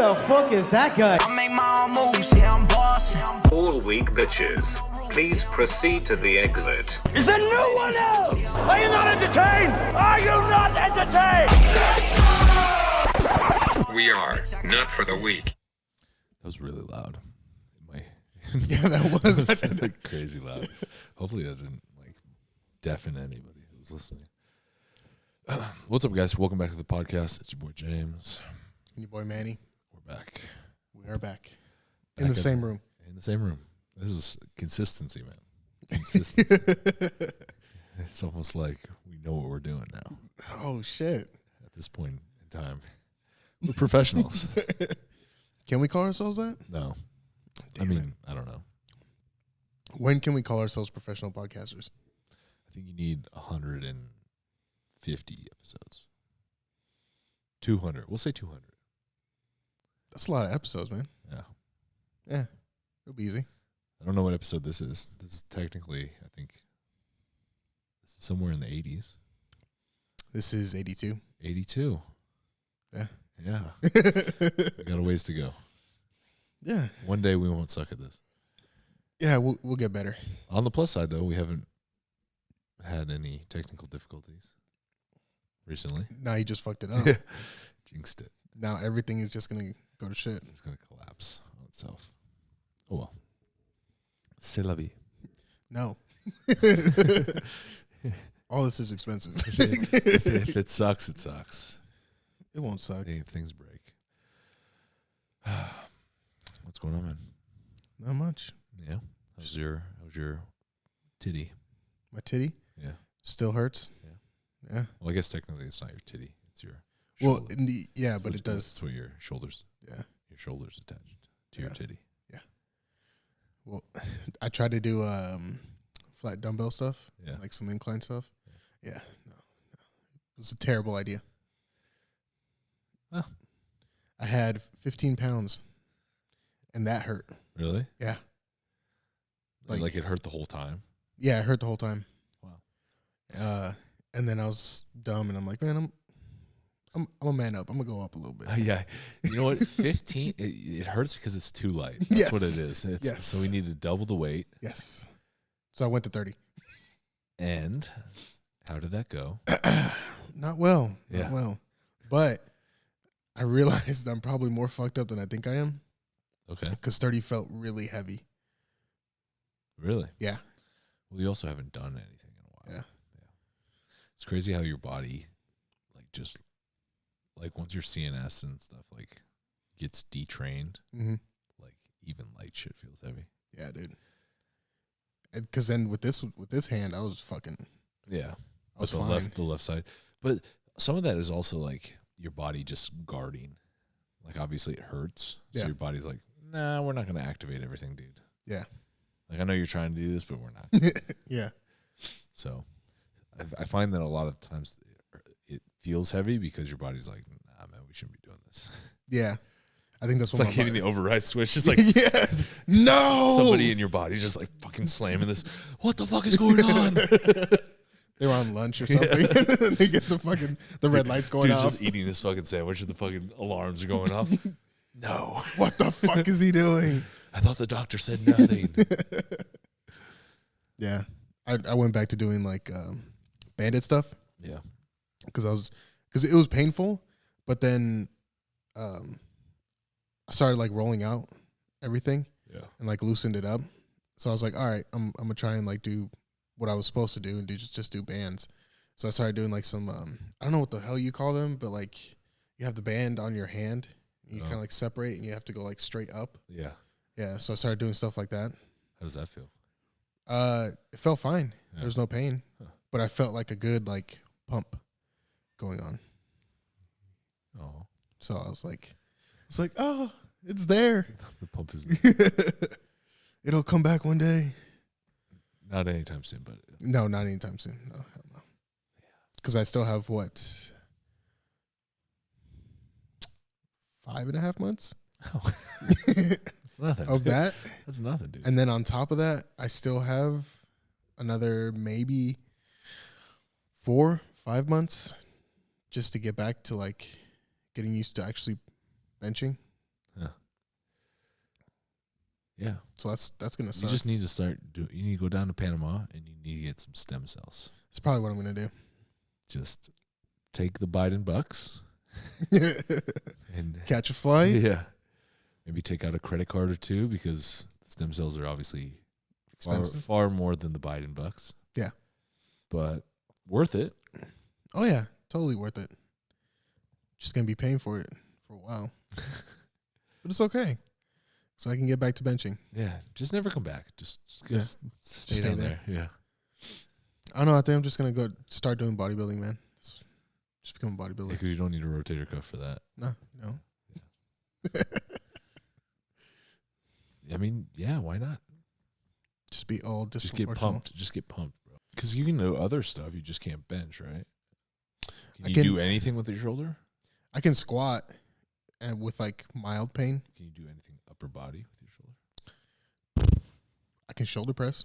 the fuck is that guy? I make my own moves, yeah, I'm bossing. All weak bitches, please proceed to the exit. Is there no one else? Are you not entertained? Are you not entertained? We are not for the weak. That was really loud. Yeah, that was like crazy loud. Hopefully that didn't like deafen anybody who was listening. What's up, guys? Welcome back to the podcast. It's your boy James. And your boy Manny. We're back. We are back in the same room. In the same room. This is consistency, man. Consistency. It's almost like we know what we're doing now. Oh shit! At this point in time, we're professionals. Can we call ourselves that? No. Damn I mean, it. I don't know. When can we call ourselves professional podcasters? I think you need 150 episodes. 200. We'll say 200. That's a lot of episodes, man. Yeah. Yeah. It'll be easy. I don't know what episode this is. This is technically, I think, this is somewhere in the 80s. This is 82. 82. Yeah. Yeah. We got a ways to go. Yeah. One day we won't suck at this. Yeah, we'll get better. On the plus side, though, we haven't had any technical difficulties recently. Now you just fucked it up. Jinxed it. Now everything is just going to go to shit. It's going to collapse on itself. Oh, well. C'est la vie. No. All this is expensive. if it sucks, it sucks. It won't suck. Hey, if things break. What's going on, man? Not much. Yeah. How's your titty? My titty? Yeah. Still hurts? Yeah. Yeah. Well, I guess technically it's not your titty. It's your Well, shoulder. yeah, but it does. That's what your shoulders. Yeah. Your shoulders attached to your titty. Yeah. Well, I tried to do flat dumbbell stuff. Yeah. Like some incline stuff. Yeah. No. It was a terrible idea. Oh. I had 15 pounds, and that hurt. Really? Yeah. Like it hurt the whole time? Yeah, it hurt the whole time. Wow. And then I was dumb, and I'm like, man, I'm a man up. I'm gonna go up a little bit. Yeah. You know what? 15, it hurts because it's too light. That's Yes. what it is. Yes. So we need to double the weight. Yes. So I went to 30. And how did that go? Not well. Yeah. Not well. But I realized I'm probably more fucked up than I think I am. Okay. Because 30 felt really heavy. Really? Yeah. Well, you also haven't done anything in a while. Yeah. It's crazy how your body, once your CNS and stuff, gets detrained, Mm-hmm. even light shit feels heavy. Yeah, dude. Because then with this hand, I was fucking. Yeah. I was the fine. the left side. But some of that is also your body just guarding. Obviously it hurts. So Yeah. your body's like, nah, we're not going to activate everything, dude. Yeah. I know you're trying to do this, but we're not. Yeah. So I find that a lot of times it feels heavy because your body's like, nah, man, we shouldn't be doing this. Yeah. I think that's It's what like hitting the override switch. Just yeah. No. somebody in your body just fucking slamming this. What the fuck is going on? They were on lunch or something. And they get the red lights going Dude's off. just eating his fucking sandwich and the fucking alarms are going off. No. What the fuck is he doing? I thought the doctor said nothing. Yeah. I went back to doing bandit stuff. Yeah. Because it was painful, but then I started rolling out everything. Yeah. And loosened it up. So I was like, all right, I'm gonna try and do what I was supposed to do and just do bands. So I started doing some I don't know what the hell you call them, but you have the band on your hand, and you kind of separate, and you have to go straight up. Yeah. Yeah. So I started doing stuff like that. How does that feel? It felt fine. Yeah. There was no pain, but I felt a good pump going on. Oh. So I was like, oh, it's there. The pump is It'll come back one day. not anytime soon, but No, not anytime soon. No, hell no. Because I still have 5.5 months oh. It's nothing. of that. That's nothing, dude. And then on top of that, I still have another maybe 4-5 months just to get back to getting used to actually benching. Yeah. So that's gonna You suck. just need to start. You need to go down to Panama and you need to get some stem cells. It's probably what I'm gonna do. Just take the Biden bucks and Catch a flight. yeah, maybe take out a credit card or two because stem cells are obviously far more than the Biden bucks. Yeah, but worth it. Oh yeah, totally worth it. Just gonna be paying for it for a while, but it's okay. So I can get back to benching. Yeah, just never come back. Just stay stay down there. there. Yeah. I don't know. I think I'm just gonna go start doing bodybuilding, man. Just become a bodybuilder. Because you don't need a rotator cuff for that. No. I mean, yeah, why not? Just be all Just get disproportional. pumped. Just get pumped, bro. Because you can do other stuff. You just can't bench, right? Can I you can- do anything with your shoulder? I can squat, and with like mild pain, Can you do anything upper body with your shoulder? I can shoulder press.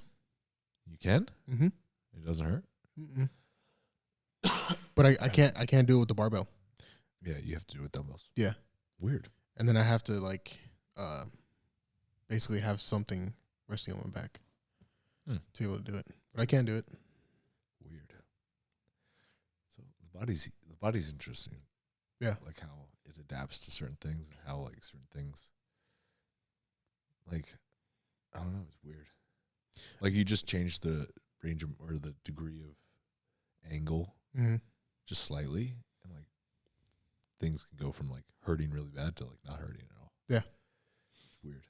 You can? Mm-hmm. It doesn't hurt? Mm-mm. But I can't do it with the barbell. Yeah, you have to do it with dumbbells. Yeah. Weird. And then I have to basically have something resting on my back to be able to do it. But I can do it. Weird. So the body's interesting. Yeah. Like how it adapts to certain things and how like certain things like I don't know, it's weird. Like you just change the range of, or the degree of angle Mm-hmm. just slightly and like things can go from like hurting really bad to like not hurting at all. Yeah. It's weird.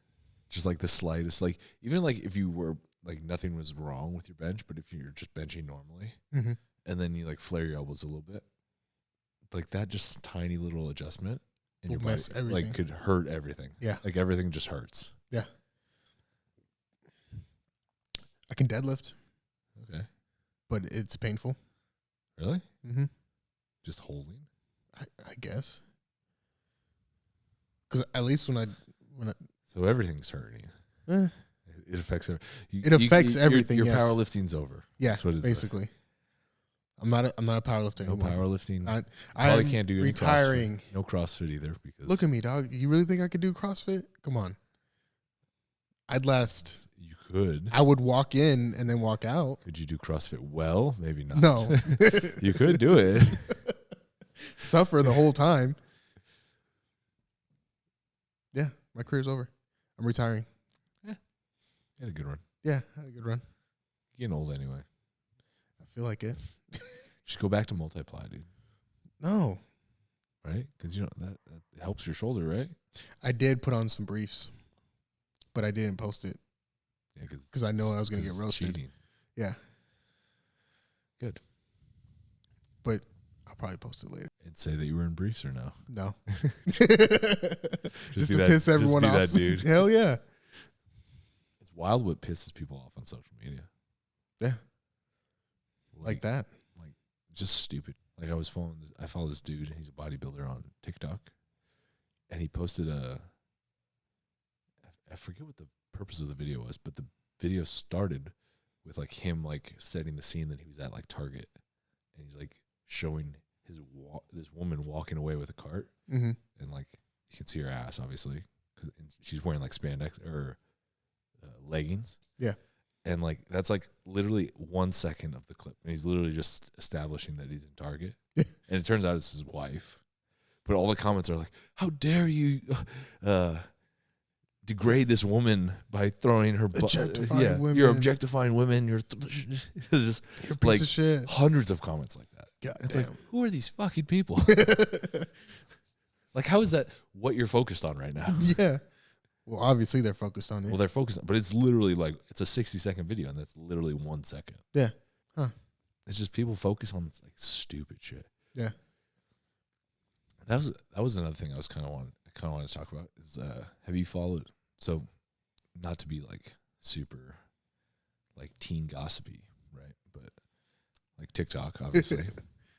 Just like the slightest, like even like if you were like nothing was wrong with your bench, but if you're just benching normally Mm-hmm. and then you like flare your elbows a little bit, like that just tiny little adjustment in Will your body mess everything. like could hurt everything. Yeah. Like everything just hurts. Yeah. I can deadlift, Okay. but it's painful. Really? Mm-hmm. Just holding? I guess. Because at least when I So everything's hurting. eh, It affects It affects everything, Your yes. powerlifting's over. yeah, That's what it's basically. I'm not a powerlifter No anymore. powerlifting. I Probably am can't do any retiring. CrossFit. No CrossFit either because Look at me, dog. You really think I could do CrossFit? Come on. I'd last. you could. I would walk in and then walk out. Could you do CrossFit well? Maybe not. No. You could do it. Suffer the whole time. Yeah, my career's over. I'm retiring. You had a good run. Yeah, I had a good run. You're getting old anyway. I feel like it. Just go back to multiply, dude. No, Right? Because you know that helps your shoulder, right? I did put on some briefs, but I didn't post it. Yeah, 'Cause I know I was gonna get it's roasted. Cheating. Yeah, Good. but I'll probably post it later. And say that you were in briefs or no? No, Just just be to that- piss everyone just be off. that dude. Hell yeah, It's wild what pisses people off on social media. yeah, like that. Like just stupid. Like I follow this dude and he's a bodybuilder on TikTok. And he posted I forget what the purpose of the video was, but the video started with like him like setting the scene that he was at like Target. And he's like showing this woman walking away with a cart. Mm-hmm. And like you can see her ass obviously 'cause she's wearing like spandex or leggings. Yeah. And like that's like literally 1 second of the clip, and he's literally just establishing that he's in Target. And it turns out it's his wife. But all the comments are like, "How dare you degrade this woman by throwing her Objectifying women. You're objectifying women. You're it's just You're a piece like of shit. hundreds of comments like that. God It's damn. like, who are these fucking people? Like, how is that what you're focused on right now? Yeah. Well, obviously they're focused on it. Well, they're focused on, but it's literally like it's a 60-second video, and that's literally 1 second. Yeah. Huh. It's just people focus on like stupid shit. Yeah. That was another thing I kind of wanted to talk about is have you followed? So, not to be like super like teen gossipy, right? But like TikTok, obviously.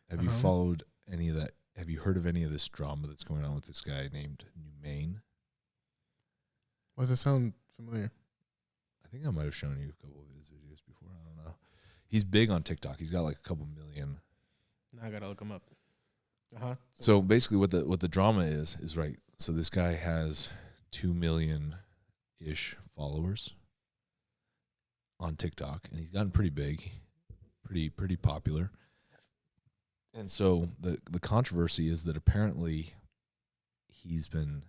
Have you followed any of that? Have you heard of any of this drama that's going on with this guy named Newmain? Why does that sound familiar? I think I might have shown you a couple of his videos before. I don't know. He's big on TikTok. He's got like a couple million. Now I gotta look him up. Uh-huh. So basically, what the drama is right. So this guy has 2 million ish followers on TikTok, and he's gotten pretty big, pretty popular. And so the controversy is that apparently he's been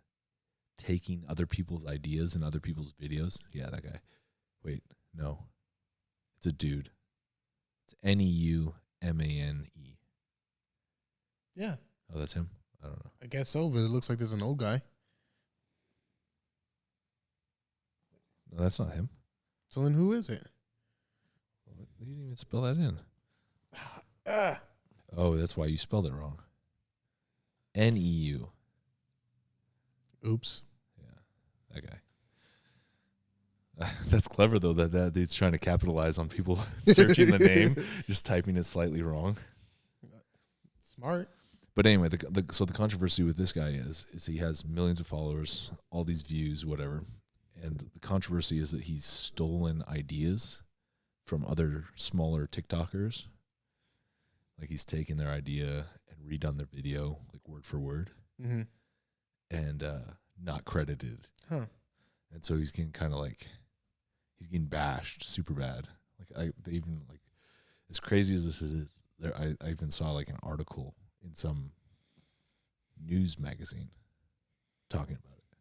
taking other people's ideas and other people's videos. Yeah, that guy. Wait, no. It's a dude. It's Neumane. Yeah. Oh, that's him? I don't know. I guess so, but it looks like there's an old guy. No, that's not him. So then who is it? You didn't even spell that in. Oh, that's why you spelled it wrong. Neu. Oops. Yeah, that guy. That's clever, though, that dude's trying to capitalize on people searching the name, just typing it slightly wrong. Smart. But anyway, so the controversy with this guy is he has millions of followers, all these views, whatever. And the controversy is that he's stolen ideas from other smaller TikTokers. Like he's taken their idea and redone their video, like word for word, and not credited. Huh. And so he's getting kind of like, he's getting bashed super bad. Like they even like, as crazy as this is, I even saw like an article in some news magazine talking about it.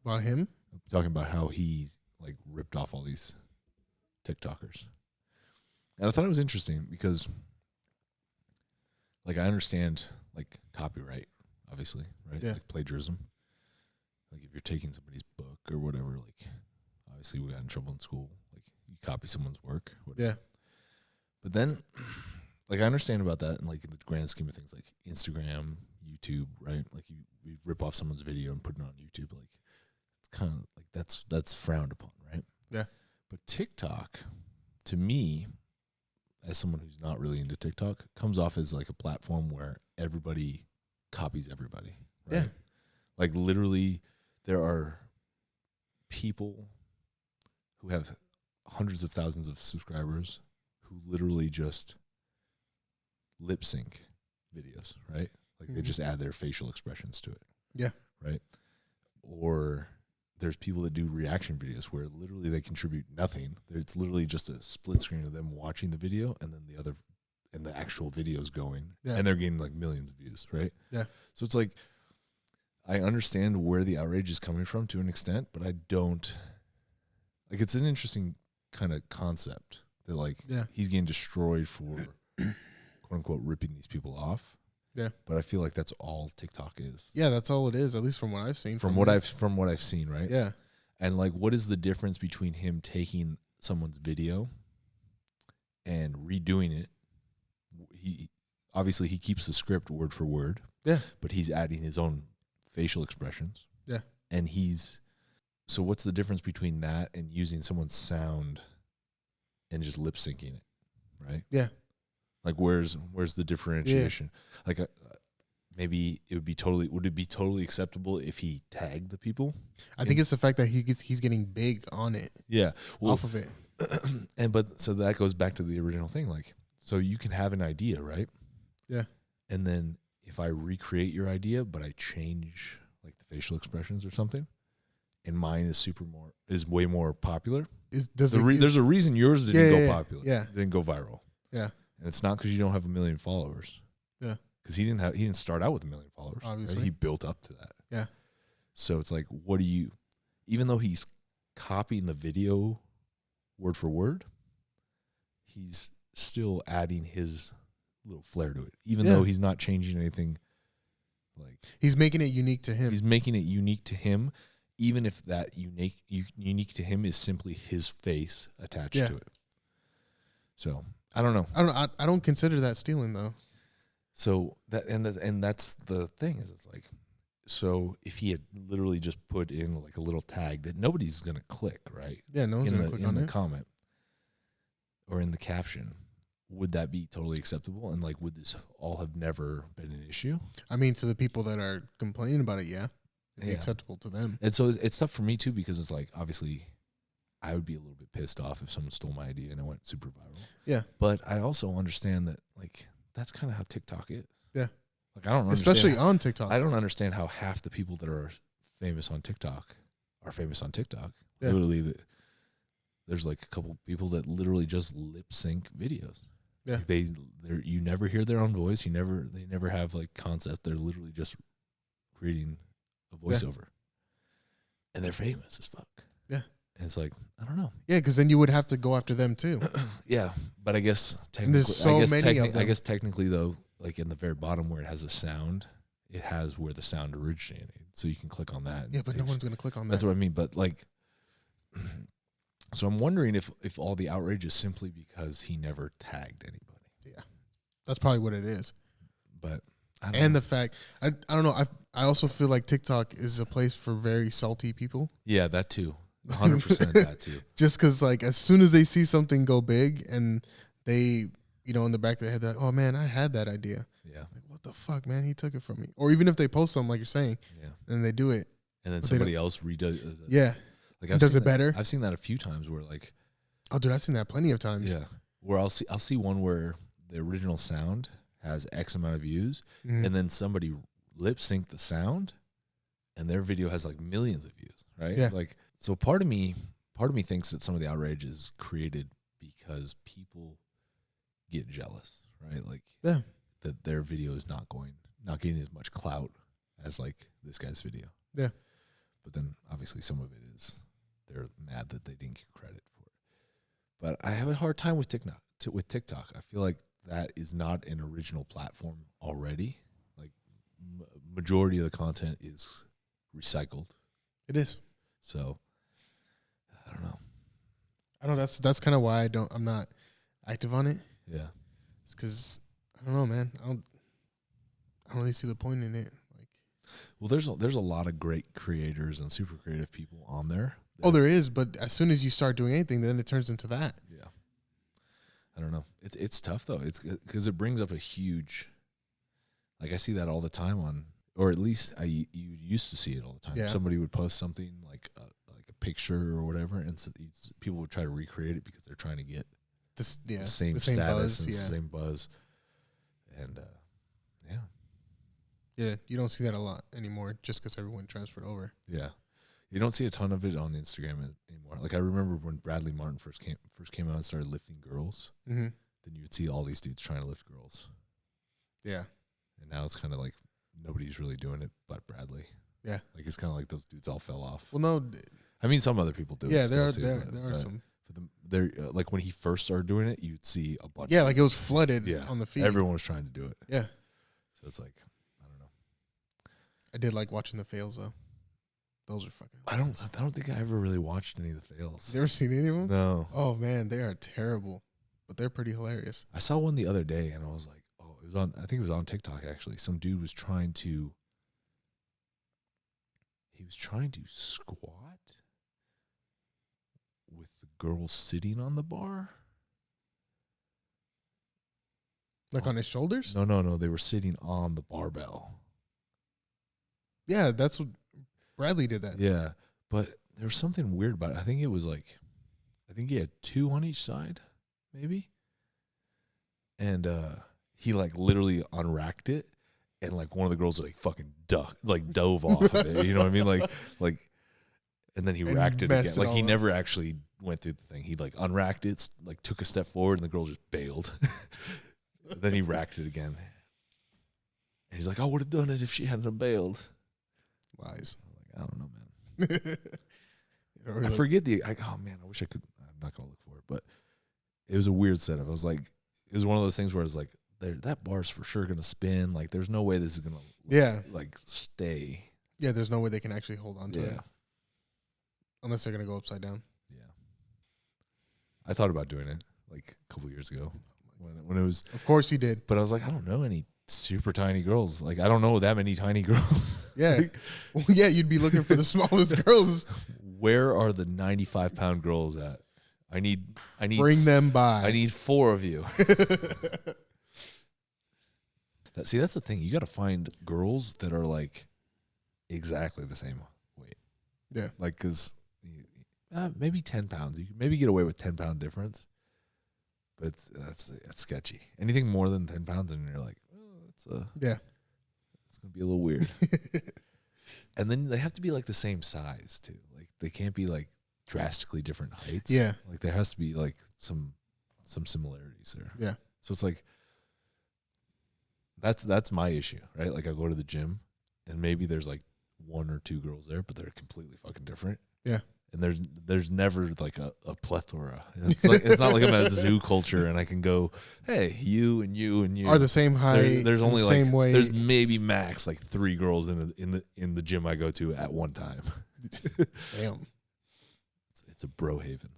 About him? Talking about how he like ripped off all these TikTokers. And I thought it was interesting because like I understand like copyright, obviously, right? Yeah. Like plagiarism. Like if you're taking somebody's book or whatever, like obviously we got in trouble in school. Like you copy someone's work. Whatever. Yeah. But then like I understand about that in like in the grand scheme of things, like Instagram, YouTube, right? Like you rip off someone's video and put it on YouTube, like it's kind of like that's frowned upon, right? Yeah. But TikTok, to me, as someone who's not really into TikTok, comes off as like a platform where everybody copies everybody, right? Yeah. Like literally there are people who have hundreds of thousands of subscribers who literally just lip sync videos, right? Like they just add their facial expressions to it. Yeah. Right? Or there's people that do reaction videos where literally they contribute nothing. It's literally just a split screen of them watching the video and then the actual video's going. Yeah. And they're getting like millions of views, right? Yeah. So it's like I understand where the outrage is coming from to an extent, but I don't like it's an interesting kind of concept that like he's getting destroyed for quote unquote ripping these people off. Yeah. But I feel like that's all TikTok is. Yeah, that's all it is, at least from what I've seen. From what I've seen, right? Yeah. And like what is the difference between him taking someone's video and redoing it? He obviously he keeps the script word for word. Yeah. But he's adding his own facial expressions. Yeah. And so what's the difference between that and using someone's sound and just lip syncing it, right? Yeah. Like where's the differentiation? Yeah. Like maybe would it be totally acceptable if he tagged the people? I think it's the fact that he's getting big on it. Yeah. Well, off of it. But so that goes back to the original thing. Like, so you can have an idea, right? Yeah. And then if I recreate your idea, but I change like the facial expressions or something, and mine is way more popular. There's a reason yours didn't go popular. Yeah. Didn't go viral. Yeah. And it's not because you don't have 1 million followers. Yeah. Because he didn't start out with 1 million followers. Obviously. Right? He built up to that. Yeah. So it's like, even though he's copying the video word for word, he's still adding his little flair to it. Even though he's not changing anything. Like he's making it unique to him. He's making it unique to him, even if that unique to him is simply his face attached to it. So I don't know. I don't consider that stealing though. So that's the thing is it's like, so if he had literally just put in like a little tag that nobody's gonna click, right? Yeah, no one's gonna click on in the it. comment or in the caption, would that be totally acceptable? And like, would this all have never been an issue? I mean, to the people that are complaining about it, it'd be acceptable to them. And so it's tough for me too because it's like obviously I would be a little bit pissed off if someone stole my idea and it went super viral. Yeah. But I also understand that like that's kind of how TikTok is. Yeah. Like I don't understand especially on TikTok. I don't understand how half the people that are famous on TikTok are famous on TikTok. Yeah. Literally, there's like a couple people that literally just lip sync videos. Yeah. Like you never hear their own voice. They never have like concept. They're literally just creating a voiceover, and they're famous as fuck. Yeah. And it's like, I don't know. Yeah, because then you would have to go after them too. Yeah, but I guess technically, there's so many of them. I guess technically though, like in the very bottom where it has a sound, it has where the sound originated, so you can click on that. Yeah, but no one's gonna click on that. That's what I mean. But like, so I'm wondering if all the outrage is simply because he never tagged anybody. Yeah, that's probably what it is. But I don't And know. the fact I don't know. I also feel like TikTok is a place for very salty people. Yeah, that too. 100% that too. Just because, like, as soon as they see something go big and they, you know, in the back of their head, they're like, oh, man, I had that idea. Yeah. Like, what the fuck, man? He took it from me. Or even if they post something, like you're saying, Yeah. and they do it. And then But they somebody else redoes it. Yeah. Like Does seen it better? I've seen that a few times where like, Oh, dude, I've seen that plenty of times. yeah, where I'll see one where the original sound has X amount of views, Mhm. and then somebody lip sync the sound, and their video has like millions of views, right? Yeah. It's like, so part of me thinks that some of the outrage is created because people get jealous, right? Like, Yeah. that their video is not getting as much clout as like this guy's video. Yeah. But then obviously some of it is they're mad that they didn't get credit for it. But I have a hard time with TikTok. I feel like that is not an original platform already. Like majority of the content is recycled. It is. So I don't know. I know that's kind of why I'm not active on it. Yeah. It's because I don't know, man. I don't really see the point in it. Like, Well, there's a lot of great creators and super creative people on there. oh, there is, but as soon as you start doing anything, then it turns into that. Yeah. I don't know. It's tough though. It's because it brings up a huge, like I see that all the time on, or at least you used to see it all the time. Yeah. Somebody would post something like a picture or whatever, and so people would try to recreate it because they're trying to get The same status buzz, and yeah. the same buzz. And yeah. Yeah, you don't see that a lot anymore just because everyone transferred over. Yeah. You don't see a ton of it on Instagram anymore. Like I remember when Bradley Martin first came out and started lifting girls, Mm-hmm. then you would see all these dudes trying to lift girls. Yeah. And now it's kind of like nobody's really doing it but Bradley. Yeah. Like it's kind of like those dudes all fell off. Well, no. I mean, some other people do. Yeah, it there still are too, there are some. There, like when he first started doing it, you'd see a bunch. Yeah, of like it was flooded yeah, on the feed. Everyone was trying to do it. Yeah. So it's like, I don't know. I did like watching the fails though. Those are fucking. I don't think I ever really watched any of the fails. You ever seen any of them? No. Oh man, they are terrible, but they're pretty hilarious. I saw one the other day and I was like, oh, it was on. I think it was on TikTok actually. Some dude was trying to. He was trying to squat with the girl sitting on the bar. Like on his shoulders? No. They were sitting on the barbell. Yeah, that's what Bradley did that. Yeah, but there was something weird about it. I think it was like, I think he had two on each side, maybe. And he like literally unracked it, and like one of the girls like fucking dove off of it. You know what I mean? Like, and then he And racked it again. messed it Like he all up. never actually went through the thing. He like unracked it, like took a step forward, and the girl just bailed. Then he racked it again. And he's like, I would have done it if she hadn't have bailed. Lies. I'm like, I don't know, man. You know, I forget oh man, I wish I could. I'm not gonna look for it, but it was a weird setup. I was like, it was one of those things where it's like, that bar's for sure gonna spin. Like, there's no way this is gonna, like stay. Yeah, there's no way they can actually hold on to it Yeah, unless they're gonna go upside down. yeah. I thought about doing it like a couple years ago when it was, Of course you did. but I was like, I don't know any super tiny girls. Like, I don't know that many tiny girls. Yeah. Well, yeah, you'd be looking for the smallest girls. Where are the 95-pound girls at? I need. Bring them by. I need 4 of you. See, that's the thing. You got to find girls that are like exactly the same weight. Yeah. Like, because maybe 10 pounds. You can maybe get away with 10-pound difference, but that's sketchy. Anything more than 10 pounds, and you're like, oh, it's gonna be a little weird. And then they have to be like the same size too. Like they can't be like drastically different heights. Yeah. Like there has to be like some similarities there. Yeah. So it's like that's my issue, right? Like I go to the gym and maybe there's like 1 or 2 girls there, but they're completely fucking different. Yeah. And there's never like a plethora. It's not like I'm at zoo culture and I can go, hey, you and you and you Are the same height. there's only the like same weight. there's maybe max like 3 girls in the gym I go to at one time. Damn. It's a bro haven.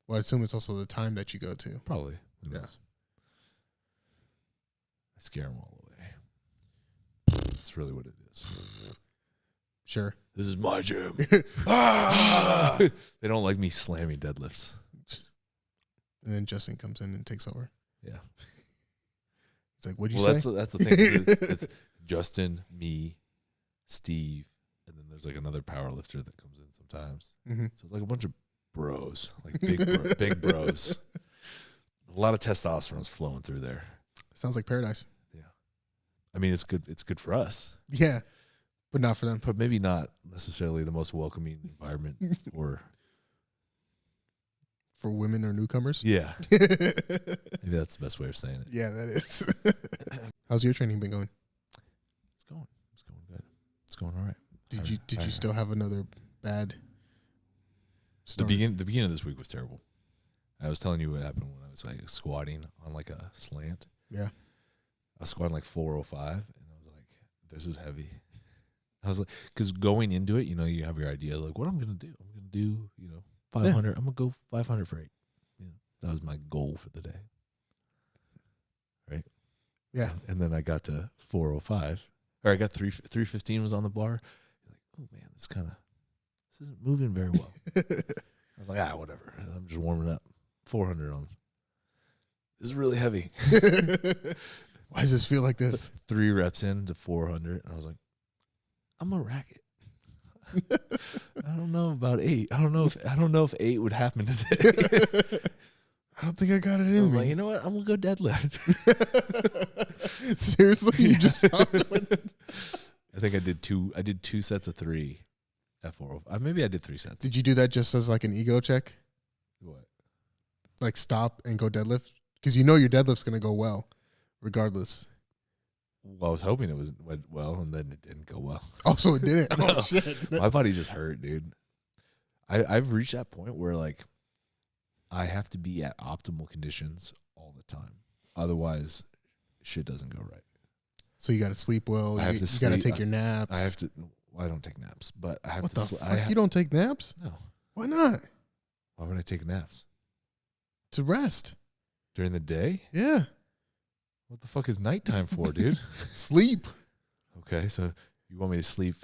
Well, I assume it's also the time that you go to. Probably. Who Yeah. knows? I scare them all away. That's really what it is. Sure. This is my gym. Ah! They don't like me slamming deadlifts. And then Justin comes in and takes over. Yeah. It's like, what'd you Well, say? that's the thing. It's Justin, me, Steve, and then there's like another power lifter that comes in sometimes. Mm-hmm. So it's like a bunch of bros, like big bros. A lot of testosterone's flowing through there. Sounds like paradise. Yeah. I mean, it's good. It's good for us, Yeah. But not for them. but maybe not necessarily the most welcoming environment for. For women or newcomers? Yeah. Maybe that's the best way of saying it. Yeah, that is. How's your training been going? It's going good. It's going all right. Did you still have another bad start? The beginning of this week was terrible. I was telling you what happened when I was like squatting on like a slant. Yeah. I was squatting like 405, and I was like, "This is heavy." I was like, because going into it, you know, you have your idea like, what I'm gonna do. I'm gonna do, 500. I'm gonna go 500 for 8. That was my goal for the day. Right. Yeah. And then I got to 405, or I got 315 was on the bar. Like, oh man, this isn't moving very well. I was like, whatever. I'm just warming up. 400 on. This is really heavy. Why does this feel like this? 3 reps in to 400, and I was like, I'm a racket. I don't know about 8. I don't know if 8 would happen today. I don't think I got it I in was me. like, you know what? I'm gonna go deadlift. Seriously, you just stopped with. I think I did 2 sets of 3 at 405. Maybe I did 3 sets. Did you do that just as like an ego check? What? Like stop and go deadlift? Because you know your deadlift's going to go well, regardless. Well, I was hoping it went well, and then it didn't go well. Also, it didn't. No. Oh, shit. My body just hurt, dude. I've reached that point where like I have to be at optimal conditions all the time. Otherwise, shit doesn't go right. So you got to sleep well. I have You to got to sleep. take your naps. I have to. Well, I don't take naps, but I have What to. the fuck? You don't take naps? No. Why not? Why would I take naps To rest. during the day? Yeah. What the fuck is nighttime for, dude? Sleep. Okay, so you want me to sleep,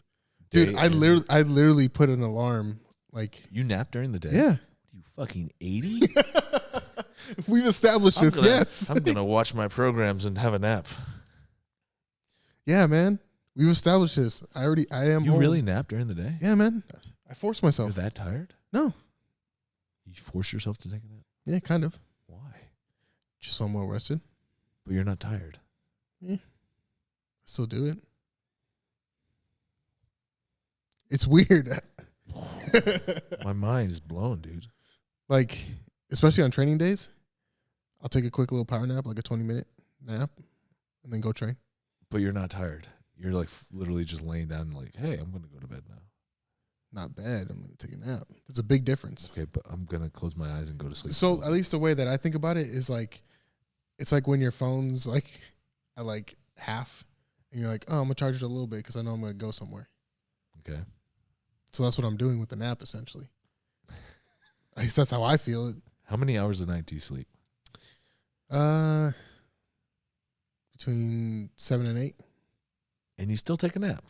Dude, day I and- literally put an alarm. Like, You nap during the day? yeah. You fucking 80? We've established this. Yes. I'm gonna watch my programs and have a nap. Yeah, man. We've established this. I am. You home. really nap during the day? Yeah, man. I force You're myself. that tired? No. You force yourself to take a nap? Yeah, kind of. Why? Just so I'm well rested. But you're not tired. I still do it. It's weird. My mind is blown, dude. Like, especially on training days, I'll take a quick little power nap, like a 20-minute nap, and then go train. But you're not tired. You're like literally just laying down and like, hey, I'm gonna go to bed now. Not bad. I'm going to take a nap. It's a big difference. Okay, but I'm gonna close my eyes and go to sleep. So at least the way that I think about it is like, it's like when your phone's like at like half, and you're like, oh, I'm gonna charge it a little bit because I know I'm gonna go somewhere. Okay. So that's what I'm doing with the nap, essentially. At least that's how I feel it. How many hours a night do you sleep? Between 7 and 8. And you still take a nap?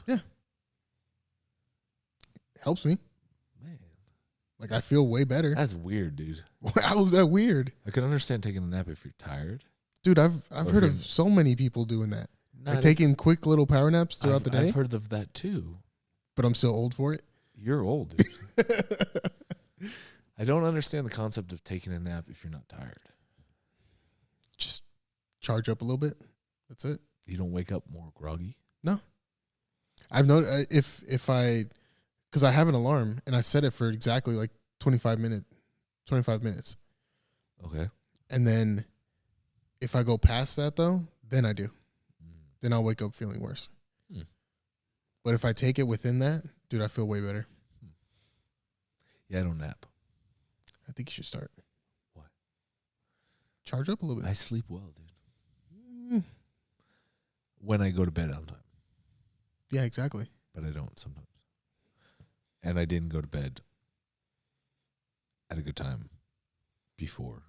Helps me. Man, Like, I feel way better. that's weird, dude. How is that weird? I can understand taking a nap if you're tired. Dude, I've Or heard if of so many people doing that. Not Like taking quick little power naps throughout the day, I've heard of that too. but I'm still old for it. You're old, dude. I don't understand the concept of taking a nap if you're not tired. Just charge up a little bit. That's it. You don't wake up more groggy. I've noticed if I because I have an alarm and I set it for exactly like 25 minutes. Okay. And then if I go past that though, then I do. Then I'll wake up feeling worse. But if I take it within that, dude, I feel way better. Yeah, I don't nap. I think you should start. Why? Charge up a little bit. I sleep well, dude. When I go to bed on time. Yeah, exactly. But I don't sometimes. And I didn't go to bed at a good time before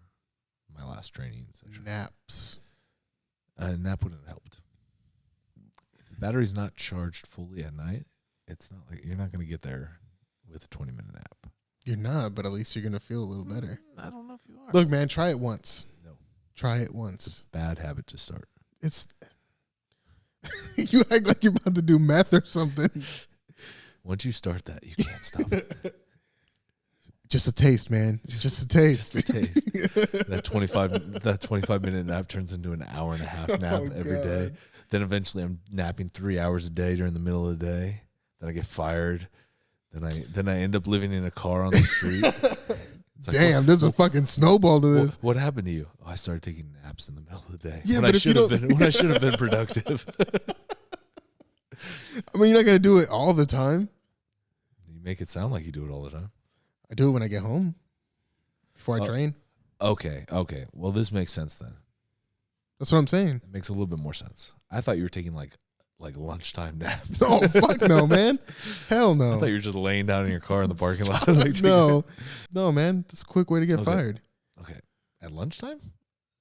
my last training session. Naps. A nap wouldn't have helped. If the battery's not charged fully at night, it's not like you're not going to get there with a 20-minute nap. You're not, but at least you're going to feel a little better. I don't know if you are. Look, man, try it once. No. Try it once. Bad habit to start. It's you act like you're about to do meth or something. Once you start that, you can't stop it. Just a taste, man. It's just a taste. Just a taste. That 25-minute nap turns into an hour and a half nap every day. Then eventually I'm napping 3 hours a day during the middle of the day. Then I get fired. Then I end up living in a car on the street. Damn, there's a fucking snowball to this. What happened to you? Oh, I started taking naps in the middle of the day. Yeah, when but I if you should have don't- been when I should have been productive. I mean, you're not going to do it all the time. You make it sound like you do it all the time. I do it when I get home before I train. Okay. Well, this makes sense then. That's what I'm saying. It makes a little bit more sense. I thought you were taking like lunchtime naps. Oh, fuck no, man. Hell no. I thought you were just laying down in your car in the parking lot. Like, No, man. That's a quick way to get fired. Okay. At lunchtime?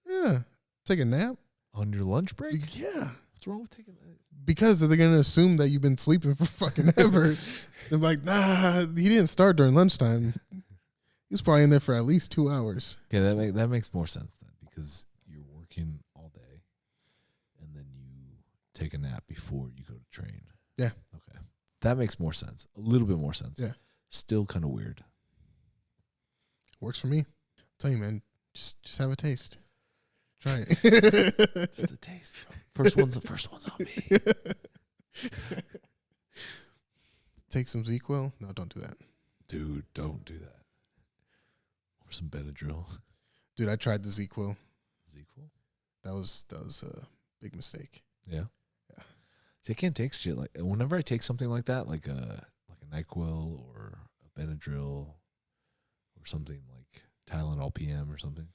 Yeah. Take a nap. On your lunch break? Yeah. What's wrong with taking that? Because they're going to assume that you've been sleeping for fucking ever. They're like, nah, he didn't start during lunchtime. He was probably in there for at least 2 hours. Okay, that makes more sense then because you're working all day and then you take a nap before you go to train. Yeah. Okay. That makes more sense. A little bit more sense. Yeah. Still kind of weird. Works for me. I'm telling you, man, just have a taste. Try it. Just a taste, bro. First one's on me. Take some ZQL. No, don't do that. Dude, don't do that. Or some Benadryl. Dude, I tried the ZQL. ZQL? That was a big mistake. Yeah. Yeah. See, I can't take shit like whenever I take something like that, like a NyQuil or a Benadryl or something like Tylenol PM or something,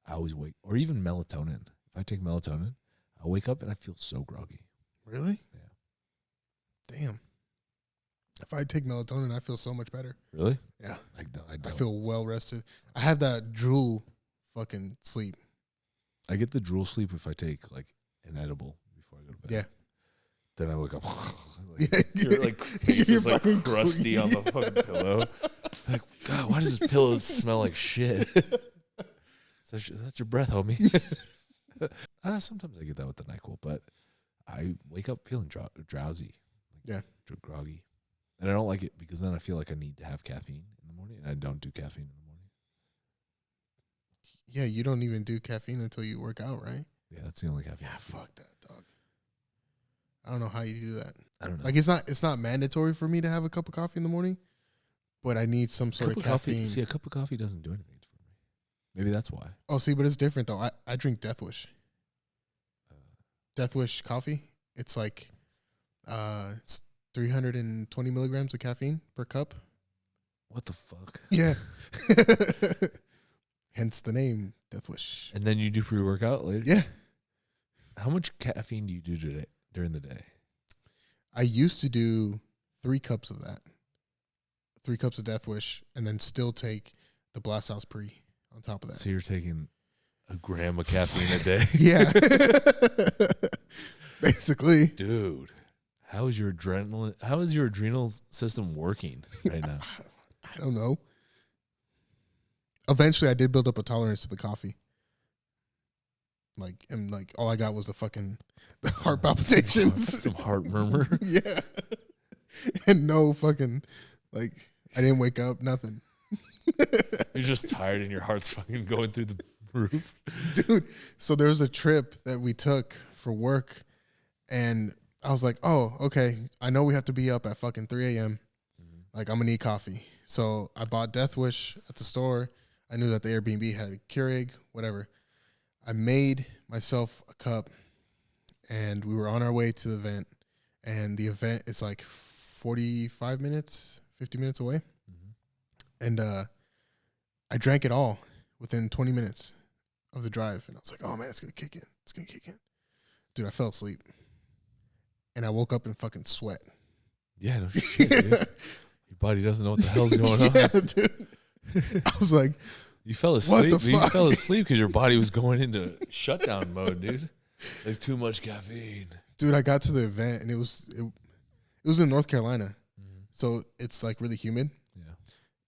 I always wake, or even melatonin. If I take melatonin, I wake up and I feel so groggy. Really? Yeah. Damn. If I take melatonin, I feel so much better. Really? Yeah. I don't. I feel well rested. I have that drool fucking sleep. I get the drool sleep if I take like an edible before I go to bed. Yeah. Then I wake up. Yeah. You're like face You're is like fucking crusty on the fucking pillow. Like, God, why does this pillow smell like shit? That's your breath, homie. Sometimes I get that with the NyQuil, but I wake up feeling drowsy. Yeah. Groggy. And I don't like it because then I feel like I need to have caffeine in the morning, and I don't do caffeine in the morning. Yeah, you don't even do caffeine until you work out, right? Yeah, that's the only caffeine. Yeah, fuck that, dog. I don't know how you do that. I don't know. Like it's not mandatory for me to have a cup of coffee in the morning, but I need some sort of caffeine. See, a cup of coffee doesn't do anything for me. Maybe that's why. Oh, see, but it's different though. I drink Death Wish. Death Wish coffee. It's like it's 320 milligrams of caffeine per cup. What the fuck? Yeah. Hence the name Death Wish. And then you do pre-workout later? Yeah. How much caffeine do you do during the day? I used to do 3 cups of that. 3 cups of Death Wish, and then still take the BLASTHOUSE pre on top of that. So you're taking a gram of caffeine a day? Yeah. Basically. Dude, how is your adrenal system working right now? I don't know. Eventually I did build up a tolerance to the coffee. And all I got was the heart palpitations. Some heart murmur. Yeah. And no fucking, I didn't wake up, nothing. You're just tired and your heart's fucking going through the roof. Dude, so there was a trip that we took for work, and I was like, oh, okay, I know we have to be up at fucking 3 a.m. like, I'm going to need coffee. So I bought Death Wish at the store. I knew that the Airbnb had a Keurig, whatever. I made myself a cup, and we were on our way to the event. And the event is like 45 minutes, 50 minutes away. Mm-hmm. And I drank it all within 20 minutes of the drive. And I was like, oh, man, it's going to kick in. It's going to kick in. Dude, I fell asleep. And I woke up in fucking sweat. Yeah, no shit, dude. Your body doesn't know what the hell's going on. Yeah, dude. I was like, you fell asleep. What the You fuck? fell asleep because your body was going into shutdown mode, dude. Like too much caffeine. Dude, I got to the event and it was in North Carolina. Mm-hmm. So it's like really humid. Yeah.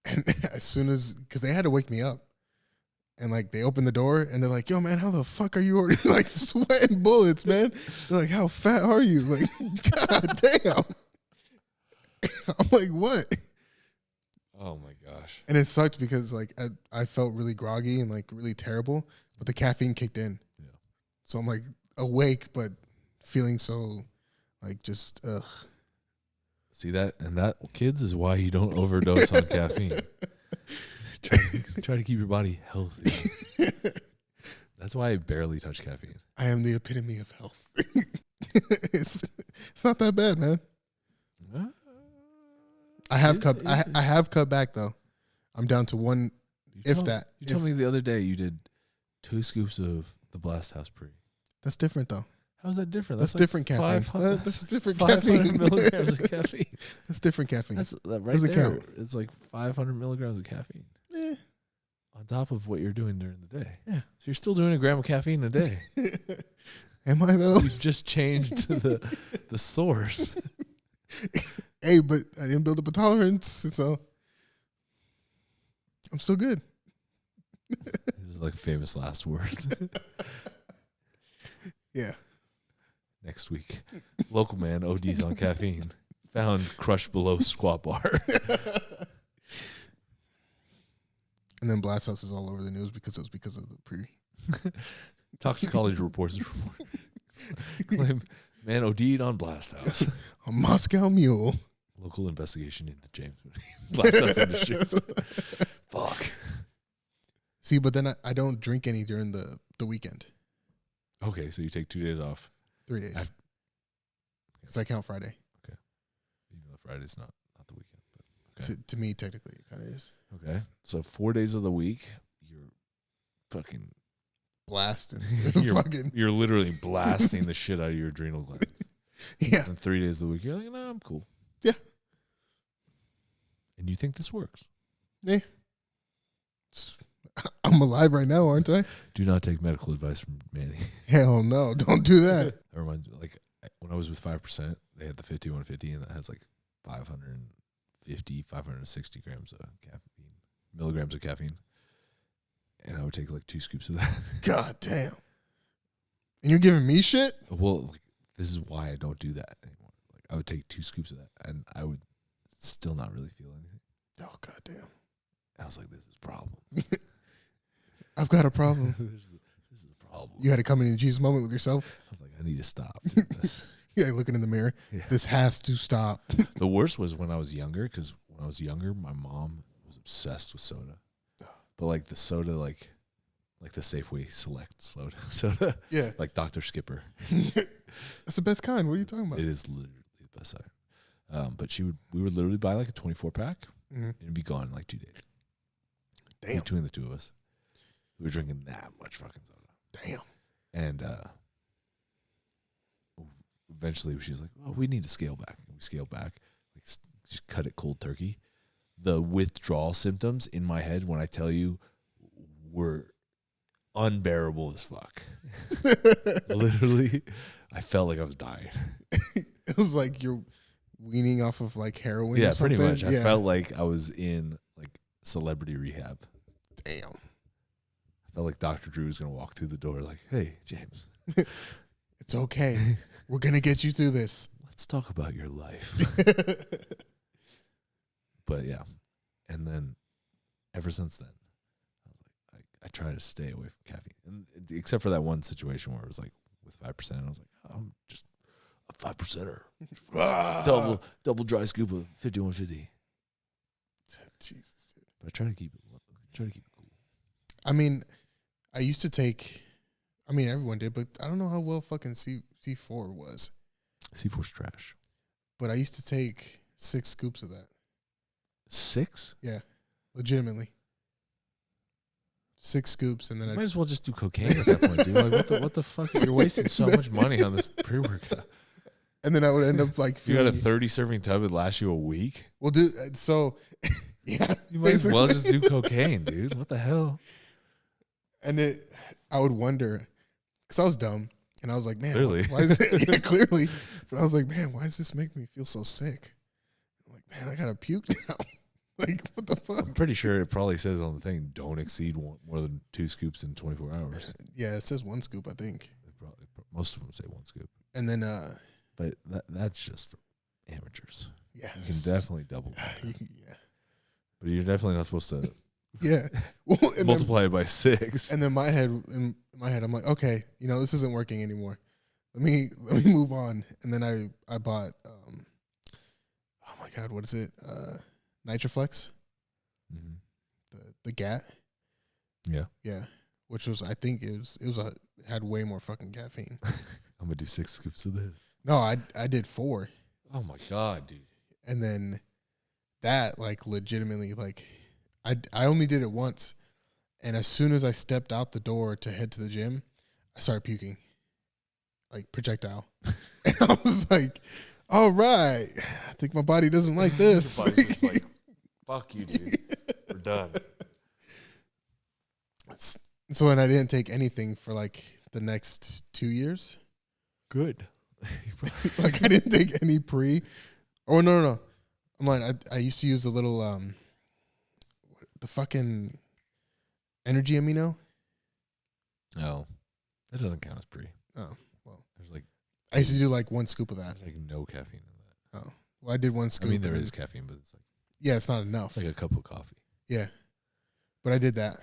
And as soon as, because they had to wake me up. And like they opened the door and they're like, yo, man, how the fuck are you already like sweating bullets, man? They're like, how fat are you? Like, god damn. I'm like, what? Oh my gosh. And it sucked because like I felt really groggy and like really terrible, but the caffeine kicked in. Yeah. So I'm like awake, but feeling so like just ugh. See that? And that, kids, is why you don't overdose on caffeine. Try to keep your body healthy. That's why I barely touch caffeine. I am the epitome of health. It's not that bad, man. I have cut back though. I'm down to one, You told me the other day you did 2 scoops of the BLASTHOUSE pre. That's different though. How's that different? That's like different caffeine. That's different 500 caffeine. milligrams of caffeine. That's different caffeine. That's right Doesn't there. count. It's like 500 milligrams of caffeine. Eh. On top of what you're doing during the day. Yeah. So you're still doing a gram of caffeine a day. Am I though? You've just changed the source. Hey, but I didn't build up a tolerance, so I'm still good. These are like famous last words. Yeah. Next week, local man ODs on caffeine. Found crushed below squat bar. And then BLASTHOUSE is all over the news because of the pre. Toxicology reports claim man OD'd on BLASTHOUSE. A Moscow Mule. Local investigation into James BLASTHOUSE Industries. Fuck. See, but then I don't drink any during the weekend. Okay, so you take 2 days off. 3 days. Because I count Friday. Okay. Even though Friday's not the weekend. But okay. To me, technically, it kind of is. Okay. So 4 days of the week, you're fucking blasting. You're literally blasting the shit out of your adrenal glands. Yeah. And 3 days of the week, you're like, no, I'm cool. Yeah. And you think this works? Yeah. I'm alive right now, aren't I? Do not take medical advice from Manny. Hell no. Don't do that. That reminds me, like, when I was with 5%, they had the 5150, and that has like 560 grams of caffeine, milligrams of caffeine. And I would take like 2 scoops of that. God damn. And you're giving me shit? Well, like, this is why I don't do that anymore. Like, I would take 2 scoops of that, and I would still not really feel anything. Oh, God damn. I was like, this is a problem. I've got a problem. This is a problem. You had to come in a Jesus moment with yourself? I was like, I need to stop doing this. You're looking in the mirror. Yeah. This has to stop. The worst was when I was younger, because when I was younger, my mom was obsessed with soda. But like the soda, like the Safeway Select soda. Yeah. Like Dr. Skipper. That's the best kind. What are you talking about? It is literally the best kind. But we would literally buy like a 24-pack, and it'd be gone in like 2 days. Damn. Between the two of us. We were drinking that much fucking soda. Damn. And eventually she was like, oh, we need to scale back. And we scaled back. Like, just cut it cold turkey. The withdrawal symptoms in my head, when I tell you, were unbearable as fuck. Literally, I felt like I was dying. It was like you're weaning off of like heroin Yeah, or something. pretty much. I felt like I was in like celebrity rehab. Damn. I felt like Dr. Drew was going to walk through the door like, hey, James. It's okay. We're going to get you through this. Let's talk about your life. But yeah. And then ever since then, I was like, I try to stay away from caffeine. And except for that one situation where it was like with 5%, I was like, oh, I'm just a 5%er. Double dry scoop of 5150. Jesus, dude. But I try to keep it cool. I mean, I used to take. I mean, everyone did, but I don't know how well fucking C4 was. C4's trash. But I used to take 6 scoops of that. 6? Yeah, legitimately. 6 scoops, and then I might as well just do cocaine at that point, dude. Like, what the fuck? You're wasting so much money on this pre-workout. And then I would end up like You feeling. got a 30 serving tub. It lasts you a week. Well, dude. So, yeah, You might as well just do cocaine, dude. What the hell? And I would wonder, because I was dumb, and I was like, man, Clearly. why is it? Yeah, clearly. But I was like, man, why does this make me feel so sick? I'm like, man, I gotta puke now. Like, what the fuck? I'm pretty sure it probably says on the thing, don't exceed more than 2 scoops in 24 hours. Yeah, it says 1 scoop, I think. Most of them say 1 scoop. And then, But that's just for amateurs. yeah, You can definitely double. yeah, But you're definitely not supposed to yeah. Well, and multiply it by 6. in my head, I'm like, okay, this isn't working anymore. Let me move on. And then I bought, oh my God, what is it? Nitroflex, the GAT. Yeah. Yeah, which was, I think it had way more fucking caffeine. I'm going to do 6 scoops of this. No, I did 4. Oh my God, dude. And then that, like, legitimately, like, I only did it once. And as soon as I stepped out the door to head to the gym, I started puking, like projectile. And I was like, all right, I think my body doesn't like this. Your body's just like, fuck you, dude. We're done. So then I didn't take anything for like the next 2 years. Good. Like I didn't take any pre. Oh, no. I'm lying. I used to use the little, the fucking energy amino. No, that doesn't count as pre. Oh, well. There's like I used to do like 1 scoop of that. there's like no caffeine in that. Oh, well, I did 1 I scoop. mean, there is caffeine, but it's Yeah, it's not enough. like a cup of coffee. Yeah. But I did that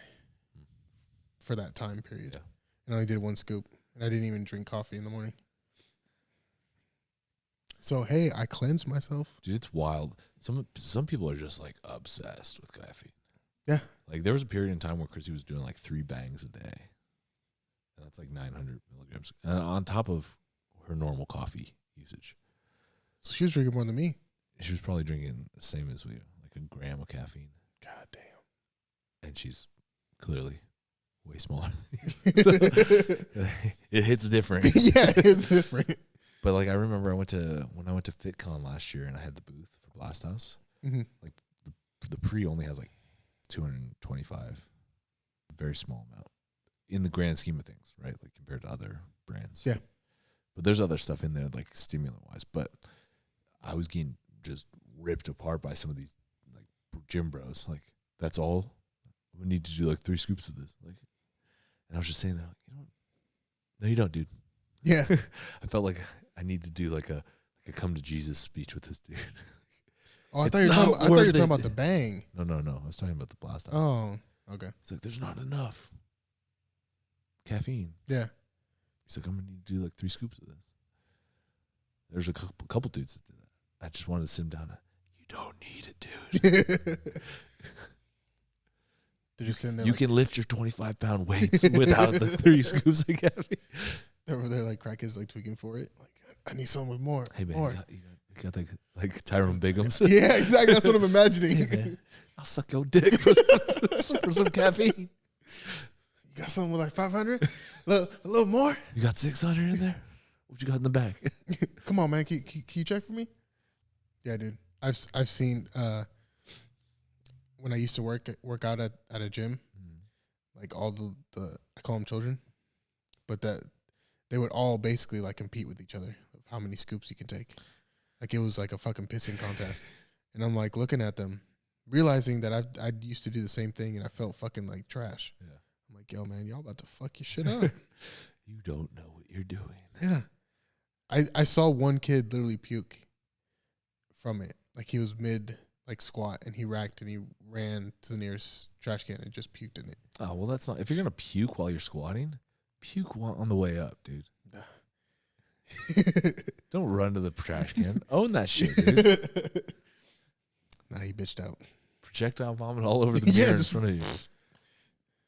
for that time period. Yeah. And I only did 1 scoop. And I didn't even drink coffee in the morning. So, hey, I cleansed myself. Dude, it's wild. Some people are just like obsessed with caffeine. Yeah. Like there was a period in time where Chrissy was doing like 3 bangs a day. And that's like 900 milligrams. And on top of her normal coffee usage. So she was drinking more than me. She was probably drinking the same as we, like a gram of caffeine. God damn. And she's clearly way smaller. So it hits different. Yeah, it's different. But like I remember when I went to FitCon last year and I had the booth for BLASTHOUSE. Mm-hmm. Like the pre only has like 225, very small amount in the grand scheme of things, right? Like compared to other brands. Yeah. But there's other stuff in there like stimulant wise. But I was getting just ripped apart by some of these like gym bros. Like that's all we need to do, like 3 scoops of this. Like, and I was just saying that, like, you know what? No, you don't, dude. Yeah. I felt like I need to do like a come to Jesus speech with this dude. Oh, I It's thought you were not talking worth about it. the bang. No. I was talking about the BLASTHOUSE. Oh, okay. It's like, there's not enough caffeine. Yeah. He's like, I'm going to need to do like 3 scoops of this. There's a couple dudes that did that. I just wanted to sit him down. You don't need it, dude. They're just sitting there. You like, can lift your 25-pound weights without the 3 scoops of caffeine. they're over there like crackheads, like tweaking for it. Like, I need someone with more. Hey, man, more. you got like Tyrone Biggums. Yeah, exactly. That's what I'm imagining. Hey, man, I'll suck your dick for some caffeine. You got something with like 500? A little more? You got 600 in there? What you got in the back? Come on, man. Can you check for me? Yeah, dude. I've seen when I used to work out at a gym, like all the I call them children, but that they would all basically like compete with each other of how many scoops you can take. Like it was like a fucking pissing contest. And I'm like looking at them, realizing that I used to do the same thing and I felt fucking like trash. Yeah. I'm like, yo, man, y'all about to fuck your shit up. You don't know what you're doing. Yeah. I saw one kid literally puke from it. Like he was mid like squat and he racked and he ran to the nearest trash can and just puked in it. Oh, well, that's not. If you're going to puke while you're squatting, puke on the way up, dude. Don't run to the trash can. Own that shit, dude. Nah, he bitched out. projectile vomit all over the mirror in front of you.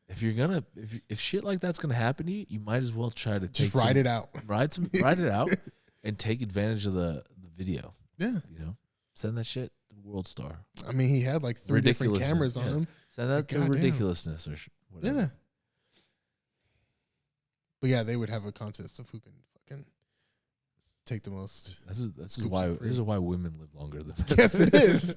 If you're gonna, if shit like that's gonna happen to you, you might as well try to just ride it out. Ride it out, and take advantage of the video. Yeah, you know, send that shit to World Star. I mean, he had like 3 different cameras on him. Send that to ridiculousness or whatever. Yeah. But yeah, they would have a contest of who can fucking take the most. This is why women live longer than men. Yes, it is.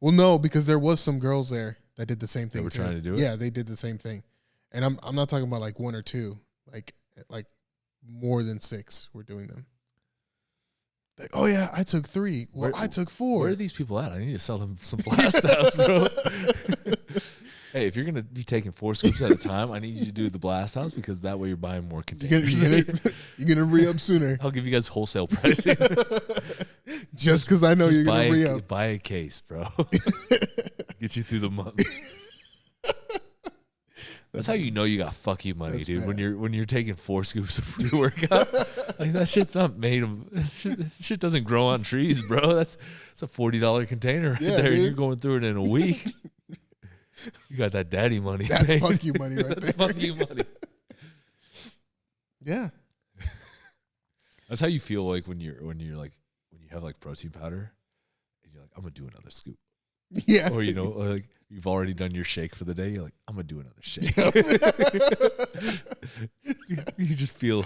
Well, no, because there was some girls there that did the same thing. They were trying to do it? Yeah, they did the same thing. And I'm not talking about like 1 or 2, like more than 6 were doing them. Like, oh yeah, I took 3. Well, I took 4. Where are these people at? I need to sell them some BLASTHOUSE, bro. Hey, if you're gonna be taking 4 scoops at a time, I need you to do the BLASTHOUSE because that way you're buying more containers. You're gonna re-up sooner. I'll give you guys wholesale pricing. Just because I know you're gonna re-up. Buy a case, bro. Get you through the month. That's how you know you got fuck you money, dude. Bad. When you're taking 4 scoops of pre-workout, like that shit's not made of. Shit doesn't grow on trees, bro. That's a $40 container right there. Dude. You're going through it in a week. You got that daddy money. That's man. fuck you money right That's there. fuck you money. Yeah. That's how you feel like when you have like protein powder, and you're like, I'm gonna do another scoop. Yeah. Or like you've already done your shake for the day. You're like, I'm gonna do another shake. you just feel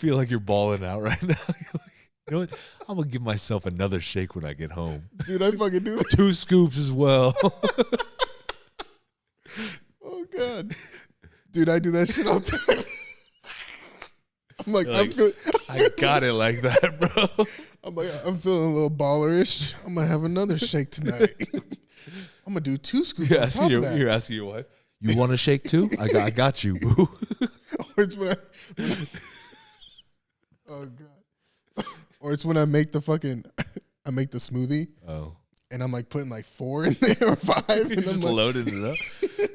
like you're balling out right now. You're like, you know what? I'm gonna give myself another shake when I get home. Dude, I fucking do that. 2 scoops as well. Oh god. Dude, I do that shit all the time. I'm like, I got it like that, bro. I'm feeling a little ballerish. I'm gonna have another shake tonight. I'm gonna do 2 scoops on top of that. You're asking your wife, you want a shake too? I got you, boo. Or it's when oh god. Or it's when I make the smoothie. Oh. And I'm like putting like 4 in there or 5. You're and just I'm like, loading it up.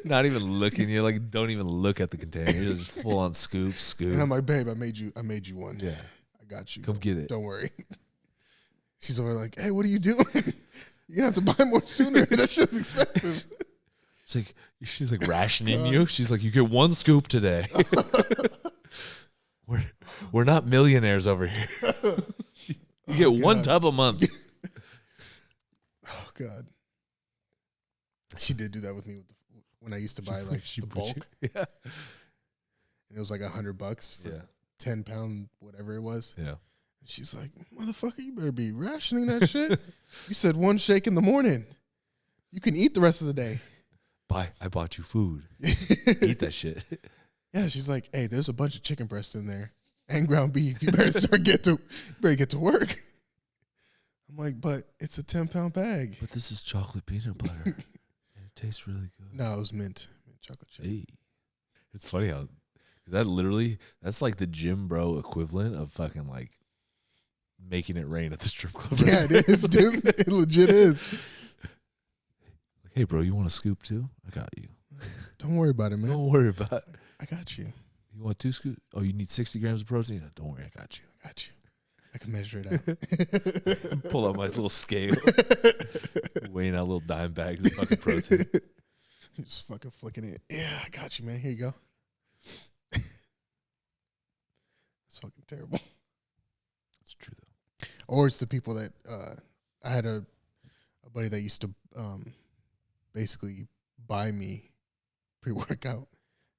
Not even looking. You're like, don't even look at the container. You're just full on scoop. and I'm like, babe, I made you one. Yeah. I got you. Come get it. Don't worry. She's over like, hey, what are you doing? You're gonna have to buy more sooner. That shit's expensive. She's like rationing you. She's like, you get 1 scoop today. We're not millionaires over here. You get 1 tub a month. Oh God. She did do that with me when I used to buy like the bulk. Yeah. And it was like $100 for 10 pound, whatever it was. Yeah. And she's like, motherfucker, you better be rationing that shit. You said 1 shake in the morning. You can eat the rest of the day. I bought you food. Eat that shit. Yeah, she's like, hey, there's a bunch of chicken breasts in there and ground beef. You better get to work. I'm like, but it's a 10-pound bag. But this is chocolate peanut butter. And it tastes really good. No, it was mint chocolate chip. Hey. It's funny how that's like the gym bro equivalent of fucking like making it rain at the strip club. Yeah, it is, dude. It legit is. Like, hey, bro, you want a scoop too? I got you. Don't worry about it, man. Don't worry about it. I got you. You want 2 scoops? Oh, you need 60 grams of protein? Don't worry, I got you. I got you. I can measure it out. Pull out my little scale. Weighing out little dime bags of fucking protein. Just fucking flicking it. Yeah, I got you, man. Here you go. It's fucking terrible. That's true, though. Or it's the people that I had a buddy that used to basically buy me pre-workout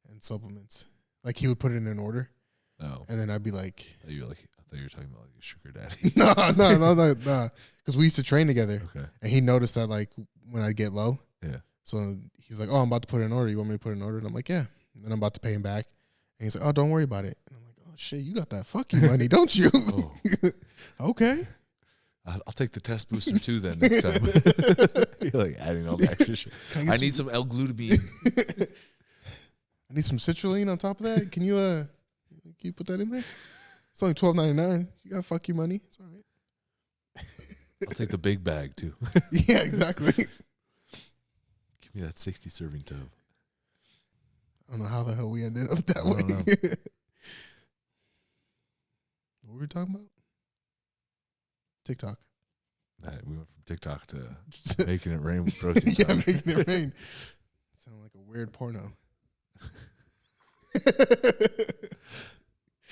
and supplements. Like he would put it in an order. Oh. And then I'd be like, I thought you were talking about like a sugar daddy. No. Because we used to train together. Okay. And he noticed that like when I get low. Yeah. So he's like, oh, I'm about to put in an order. You want me to put in an order? And I'm like, yeah. And then I'm about to pay him back. And he's like, oh, don't worry about it. And I'm like, oh, shit, you got that fuck you money, don't you? Oh. Okay. I'll take the test booster too then next time. You're like adding all the extra shit. I need some L-glutamine. I need some citrulline on top of that. Can you put that in there? It's only $12.99. You got fuck you money. It's all right. I'll take the big bag too. Yeah, exactly. Give me that 60 serving tub. I don't know how the hell we ended up that way. What were we talking about? TikTok. We went from TikTok to making it rain with protein Yeah, powder. making it rain. Sound like a weird porno.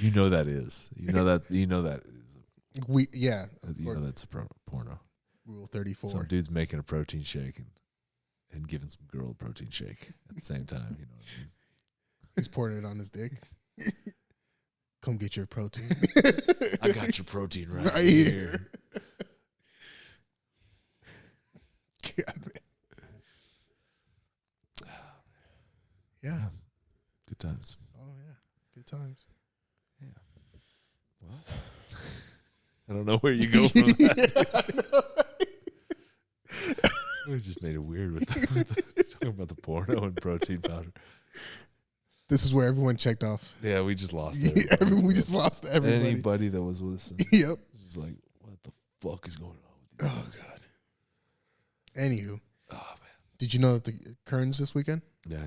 You know that is. You know that is. Yeah. You know that's a porno. Rule 34. Some dude's making a protein shake and giving some girl a protein shake at the same time. You know what I mean? He's pouring it on his dick. Come get your protein. I got your protein right Right here. God, man. Yeah. Good times. Oh, yeah. Good times. Well, I don't know where you go from that. We just made it weird with talking about the porno and protein powder. This is where everyone checked off. Yeah, we just lost Yeah, it. we just lost everybody. Anybody that was listening. Yep. Just like, what the fuck is going on with these guys? God. Anywho, Oh man. did you know that the Kern's this weekend? Yeah.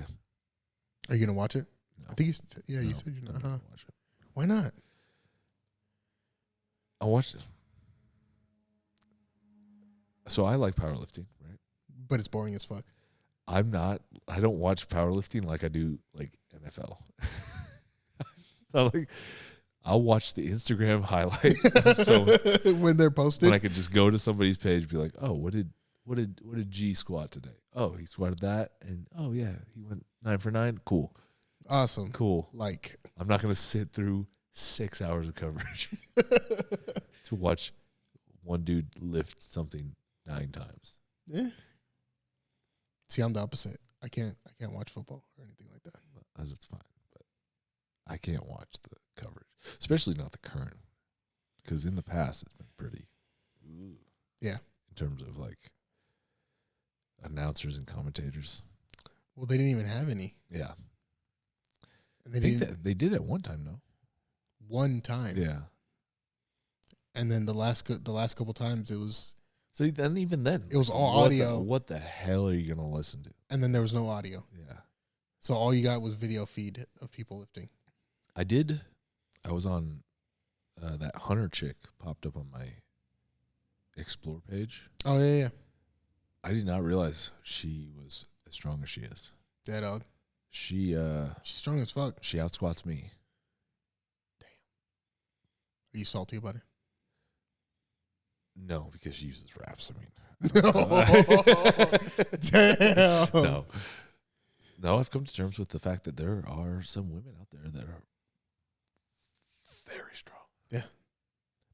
Are you gonna watch it? No. I think you. Yeah, you No, said you're I'm not. not Huh? gonna watch it. Why not? I watched it. So I like powerlifting, right? But it's boring as fuck. I don't watch powerlifting like I do like NFL. I'll watch the Instagram highlights. So When they're posted, when I could just go to somebody's page and be like, oh, what did G squat today? Oh, he squatted that, and oh yeah, he went 9 for 9. Cool. awesome. Cool. Like, I'm not gonna sit through 6 hours of coverage to watch one dude lift something 9 times. yeah. See, I'm the opposite. I can't watch football or anything like that. That's fine, but I can't watch the coverage, especially not the current, because in the past it's been pretty. Yeah. In terms of like announcers and commentators. Well, they didn't even have any. Yeah. And they I think didn't that they did at one time, though. one time. Yeah. And then the last couple times it was, So then, even then, it was all audio. What the hell are you gonna listen to? and then there was no audio. Yeah. So all you got was video feed of people lifting. I was on that Hunter chick popped up on my Explore page. Oh yeah. I did not realize she was as strong as she is. Dead dog. She's She's strong as fuck. she outsquats me. Are you salty about it? No, because she uses wraps. I mean, Damn. no. I've come to terms with the fact that there are some women out there that are very strong. Yeah.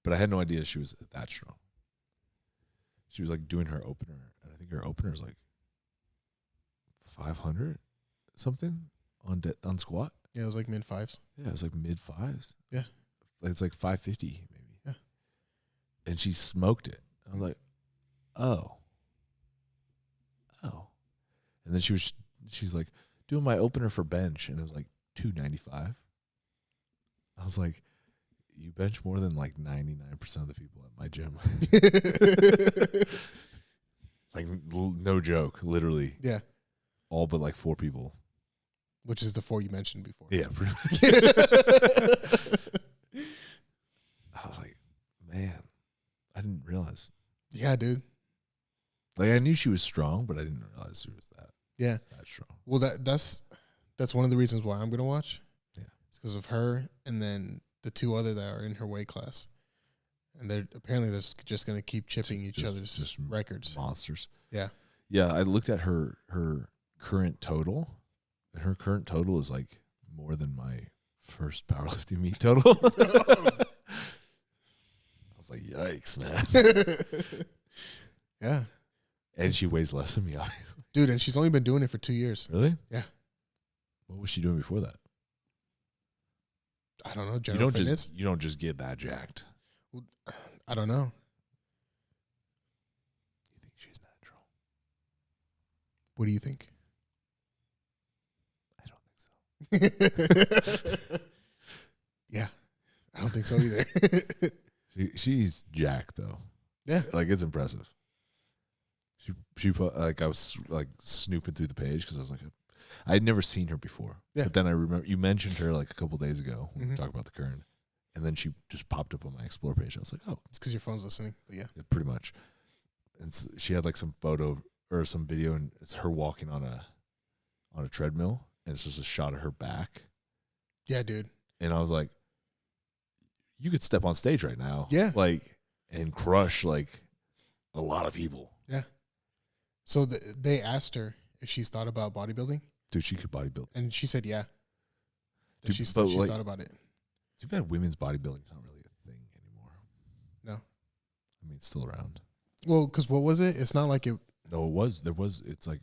But I had no idea she was that strong. She was like doing her opener, and I think her opener is like 500 something on squat. Yeah, it was like mid fives. Yeah, it was like mid fives. Yeah. It's like 550 maybe. Yeah. And she smoked it. I was like, oh. And then she's like doing my opener for bench, and it was like 295. I was like, you bench more than like 99% of the people at my gym. Like no joke, literally. Yeah. All but like 4 people. Which is the 4 you mentioned before. Yeah, pretty much. I was like, man, I didn't realize. Yeah, dude. Like I knew she was strong, but I didn't realize she was that strong. Well, that's one of the reasons why I'm gonna watch. Yeah. It's because of her and then the 2 other that are in her weight class. And they're just gonna keep chipping each other's records. Monsters. Yeah. Yeah, I looked at her current total, and her current total is like more than my first powerlifting meet total. I was like, yikes, man. Yeah. And she weighs less than me, obviously. Dude, and she's only been doing it for 2 years. Really? Yeah. What was she doing before that? I don't know. General fitness? You don't just get that jacked. I don't know. You think she's natural? What do you think? I don't think so. Yeah. I don't think so either. She's jacked though. Yeah. Like it's impressive. She put like I was like snooping through the page because I was like, I had never seen her before. Yeah. But then I remember you mentioned her like a couple days ago when we Mhm. were talking about the Kern, and then she just popped up on my Explore page. I was like, oh, It's because your phone's listening. But yeah. pretty much. and she had like some photo or some video, and it's her walking on a treadmill, and it's just a shot of her back. Yeah, dude. And I was like, you could step on stage right now. Yeah. Like, and crush like a lot of people. Yeah. So they asked her if she's thought about bodybuilding. Dude, she could bodybuild. And she said, yeah. Dude, she's like, thought about it. Too bad women's bodybuilding's not really a thing anymore. No. I mean, it's still around. Well, because what was it? It's not like it. No, it was. There was. It's like.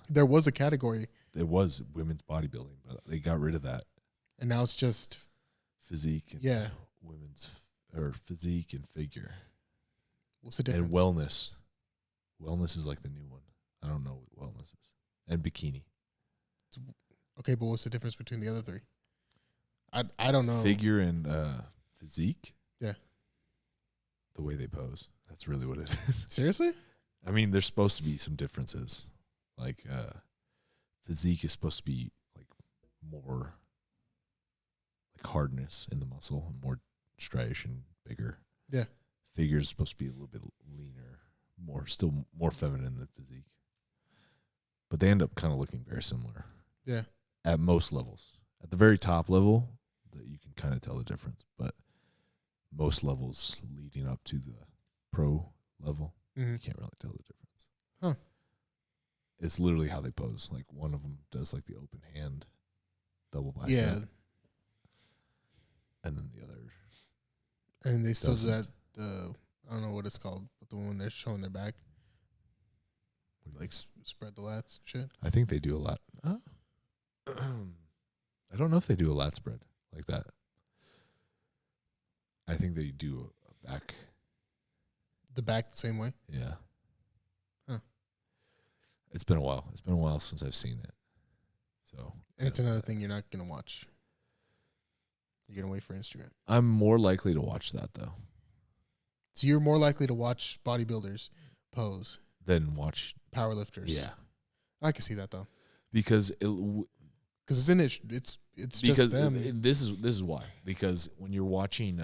There was a category. It was women's bodybuilding, but they got rid of that. And now it's just. Physique. And yeah. Women's, or physique and figure. What's the difference? And wellness. Wellness is like the new one. I don't know what wellness is. And bikini. Okay, but what's the difference between the other three? I don't know. Figure and physique. Yeah. The way they pose. That's really what it is. Seriously? I mean, there's supposed to be some differences. Like physique is supposed to be like more like hardness in the muscle and more striation, bigger. Yeah. Figure is supposed to be a little bit leaner, still more feminine than physique. But they end up kind of looking very similar. Yeah. At most levels. At the very top level, that you can kind of tell the difference. But most levels leading up to the pro level, you can't really tell the difference. Huh. It's literally how they pose. Like one of them does like the open hand, double bicep. Yeah. And then the other. And they still do doesn't. that, I don't know what it's called, but the one they're showing their back. Like spread the lats and shit. I think they do a lot. I don't know if they do a lat spread like that. I think they do a back. The back the same way? Yeah. Huh. It's been a while. It's been a while since I've seen it. So. And it's another thing you're not going to watch. You're going to wait for Instagram. I'm more likely to watch that, though. So you're more likely to watch bodybuilders pose Than watch. powerlifters. Yeah. I can see that, though. Because Because it's just them. This is why. Because when you're watching,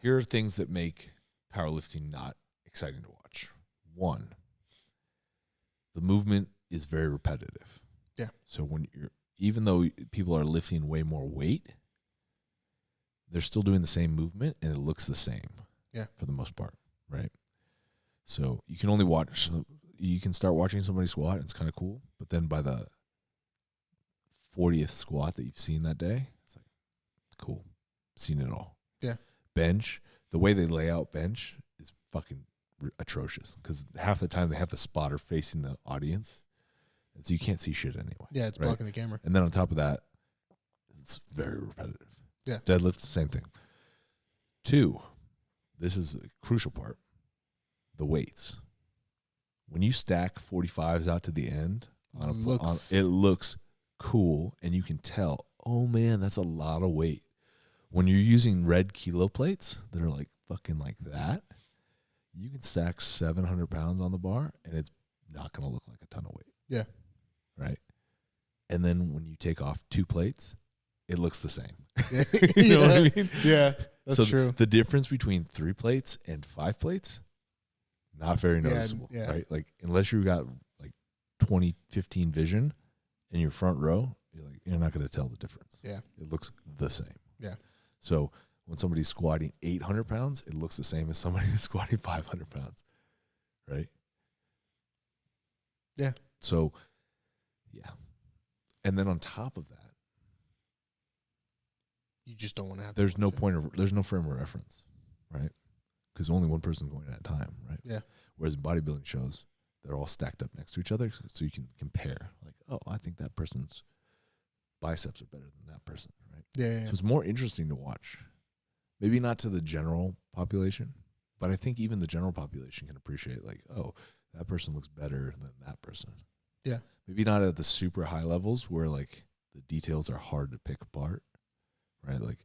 here are things that make powerlifting not exciting to watch. One, the movement is very repetitive. Yeah. So even though people are lifting way more weight, they're still doing the same movement and it looks the same. Yeah. For the most part, right? So you can only watch. So you can start watching somebody squat and it's kind of cool, but then by the 40th squat that you've seen that day, it's like, cool, seen it all. Yeah. Bench, the way they lay out bench is fucking atrocious because half the time they have the spotter facing the audience, and so you can't see shit anyway. Yeah, it's blocking the camera. And then on top of that, it's very repetitive. Yeah. Deadlift, same thing. 2, this is a crucial part, the weights. When you stack 45s out to the end, it looks cool, and you can tell, oh man, that's a lot of weight. When you're using red kilo plates that are like fucking like that, you can stack 700 pounds on the bar, and it's not going to look like a ton of weight. Yeah. Right? And then when you take off 2 plates, it looks the same. You know what I mean? Yeah, that's true. The difference between 3 plates and 5 plates, not very noticeable, yeah. right? Like, unless you got like 20/15 vision in your front row, you're not going to tell the difference. Yeah. It looks the same. Yeah. So when somebody's squatting 800 pounds, it looks the same as somebody that's squatting 500 pounds, right? Yeah. So, yeah. And then on top of that, you just don't want to have. there's no frame of reference, right? Because only one person's going at a time, right? Yeah. Whereas in bodybuilding shows, they're all stacked up next to each other, so you can compare. Like, oh, I think that person's biceps are better than that person, right? Yeah. So it's more interesting to watch. Maybe not to the general population, but I think even the general population can appreciate, like, oh, that person looks better than that person. Yeah. Maybe not at the super high levels where, like, the details are hard to pick apart, right? Like,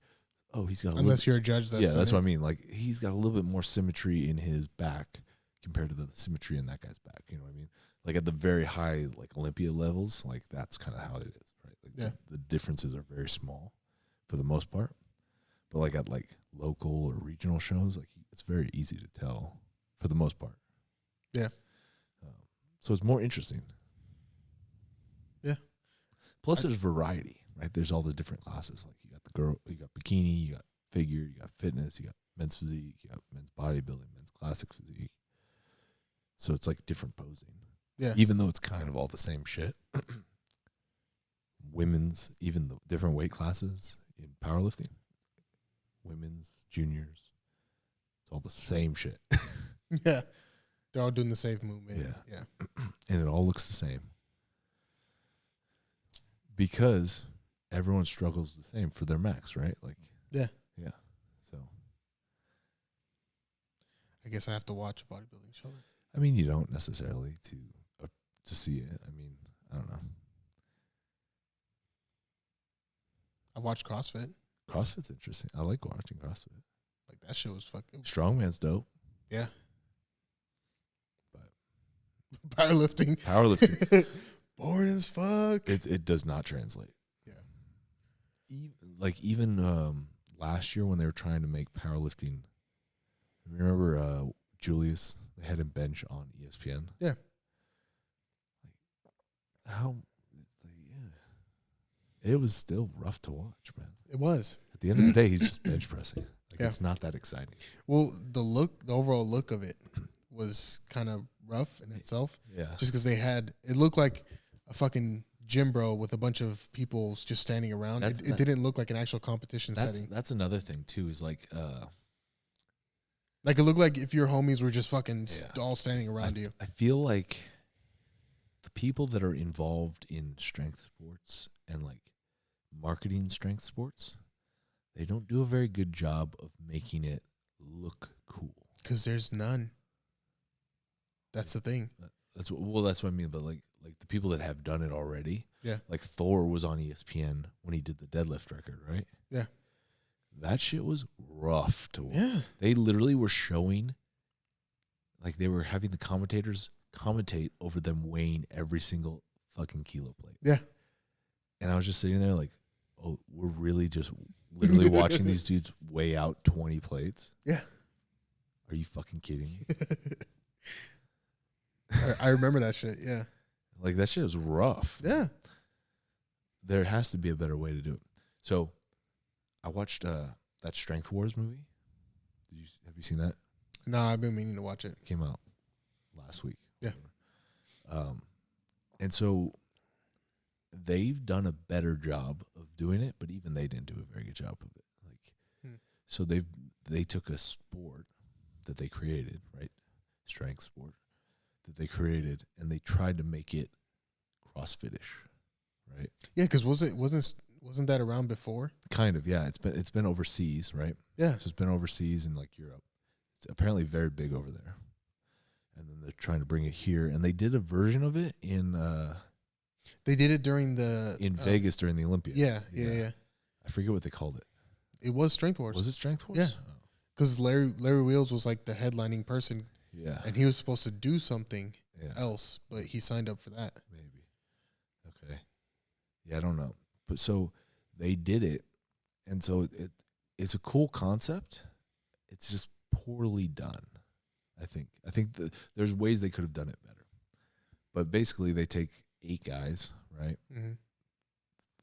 oh, he's got a Unless you're a judge. that's what I mean. Like, he's got a little bit more symmetry in his back compared to the symmetry in that guy's back. You know what I mean? Like, at the very high, like, Olympia levels, like, that's kind of how it is, right? Like, yeah. the differences are very small for the most part. But, like, at, like, local or regional shows, like, it's very easy to tell for for the most part. Yeah. So it's more interesting. Yeah. Plus, there's variety, right? There's all the different classes. Like you got the girl, you got bikini, you got figure, you got fitness, you got men's physique, you got men's bodybuilding, men's classic physique. So it's like different posing. Yeah. Even though it's kind of all the same shit. Women's, even the different weight classes in powerlifting. Women's, juniors. It's all the same shit. Yeah. They're all doing the same movement. Yeah. Yeah. And it all looks the same. Because everyone struggles the same for their max, right? Like, Yeah. yeah. So, I guess I have to watch a bodybuilding show. I mean, you don't necessarily to see it. I mean, I don't know. I watched CrossFit. CrossFit's interesting. I like watching CrossFit. Like that shit was fucking Strongman's dope. yeah. But Powerlifting. Boring as fuck. it does not translate. Yeah. Even last year when they were trying to make powerlifting, remember Julius? They had him bench on ESPN. Yeah. It was still rough to watch, man. It was. At the end of the day, he's just bench pressing. Like, Yeah. It's not that exciting. Well, the overall look of it was kind of rough in itself. Yeah. Just because it looked like a fucking gym bro with a bunch of people just standing around. It didn't look like an actual competition setting. That's another thing too. Is like it looked like if your homies were just fucking all standing around you. I feel like the people that are involved in strength sports and like marketing strength sports, they don't do a very good job of making it look cool. Because there's none. That's the thing. That's what I mean. But like the people that have done it already. Yeah. Like Thor was on ESPN when he did the deadlift record, right? Yeah. That shit was rough to watch. Yeah. They literally were showing, like they were having the commentators commentate over them weighing every single fucking kilo plate. Yeah. And I was just sitting there like, oh, we're really just literally watching these dudes weigh out 20 plates? Yeah. Are you fucking kidding me? I remember that shit, yeah. Like that shit was rough. Yeah. There has to be a better way to do it. So I watched that Strength Wars movie. Have you seen that? No, I've been meaning to watch it. It came out last week. Yeah. And so they've done a better job of doing it, but even they didn't do a very good job of it. Like, so they took a sport that they created, right? Strength sport that they created, and they tried to make it CrossFit-ish, right? Yeah, because wasn't that around before? Kind of, yeah. It's been overseas, right? Yeah. So it's been overseas in like Europe. It's apparently very big over there. And then they're trying to bring it here, and they did a version of it in they did it during the Vegas during the Olympics. Yeah. I forget what they called it. It was Strength Wars. Was it Strength Wars? Yeah. Because Larry Wheels was like the headlining person. Yeah. And he was supposed to do something Yeah. else, but he signed up for that. Maybe. Okay. Yeah, I don't know. But so they did it, and so it's a cool concept. It's just poorly done, I think. I think there's ways they could have done it better. But basically they take 8 guys, right? Mm-hmm.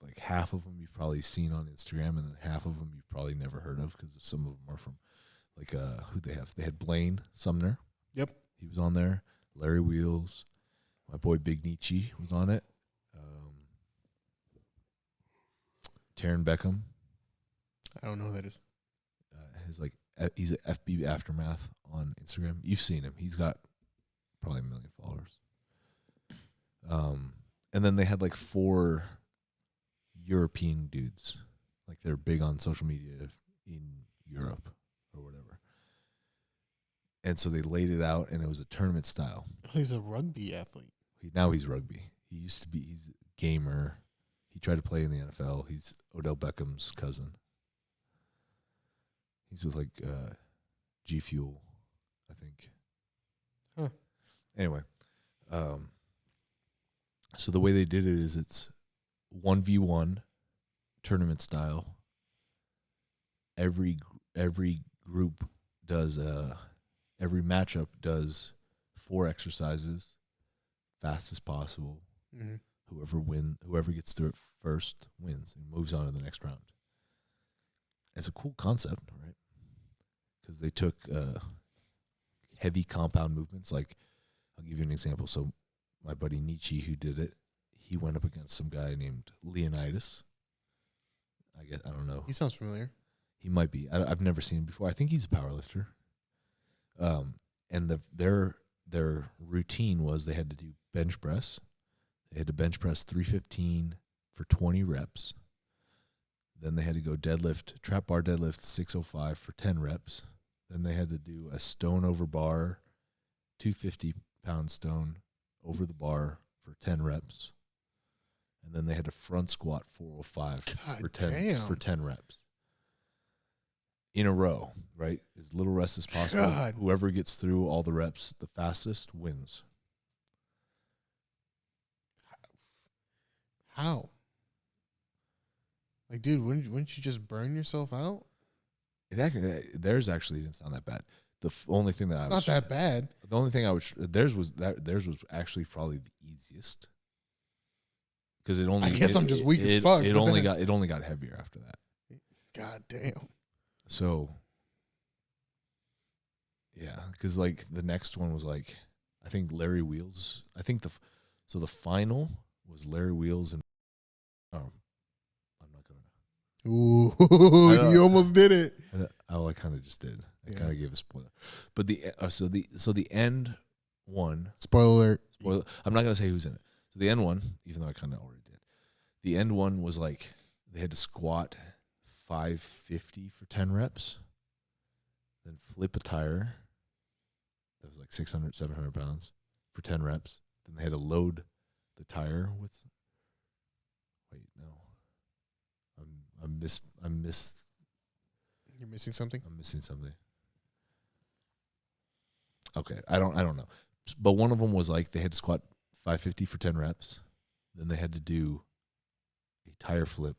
Like half of them you've probably seen on Instagram, and then half of them you've probably never heard of because some of them are from like who they have. They had Blaine Sumner. Yep. He was on there. Larry Wheels. My boy Big Nietzsche was on it. Taryn Beckham. I don't know who that is. He's at FB Aftermath on Instagram. You've seen him. He's got probably 1 million followers. And then they had like 4 European dudes. Like they're big on social media in Europe or whatever. And so they laid it out, and it was a tournament style. He's a rugby athlete. Now he's rugby. He's a gamer. He tried to play in the NFL. He's Odell Beckham's cousin. He's with like G Fuel, I think. Huh. Anyway, so the way they did it is it's 1v1 tournament style. Every group does every matchup does 4 exercises, fast as possible. Mm-hmm. Whoever gets through it first wins and moves on to the next round. It's a cool concept, right? Because they took heavy compound movements. Like, I'll give you an example. So my buddy Nietzsche, who did it, he went up against some guy named Leonidas. I don't know. He sounds familiar. He might be. I've never seen him before. I think he's a powerlifter. And their routine was they had to do bench press. They had to bench press 315 for 20 reps. Then they had to go trap bar deadlift 605 for 10 reps. Then they had to do a stone over bar, 250-pound stone over the bar for 10 reps. And then they had to front squat 405 for 10 reps. In a row, right? As little rest as possible. God. Whoever gets through all the reps the fastest wins. How? Like, dude, wouldn't you just burn yourself out? Theirs actually didn't sound that bad. The only thing that I was Not that bad. The only thing theirs was actually probably the easiest. Because it only. I guess I'm just weak as fuck. It only got heavier after that. God damn. So. Yeah, because like the next one was like, I think Larry Wheels. I think the final was Larry Wheels and. I'm not gonna. Ooh, you almost did it. I kind of just did. I kind of gave a spoiler, but so the end one. Spoiler alert. I'm not gonna say who's in it. So the end one, even though I kind of already did. The end one was like they had to squat 550 for 10 reps, then flip a tire. That was like 600, 700 pounds for 10 reps. Then they had to load the tire with. Wait, no. You're missing something? I'm missing something. Okay, I don't know. But one of them was like they had to squat 550 for 10 reps. Then they had to do a tire flip.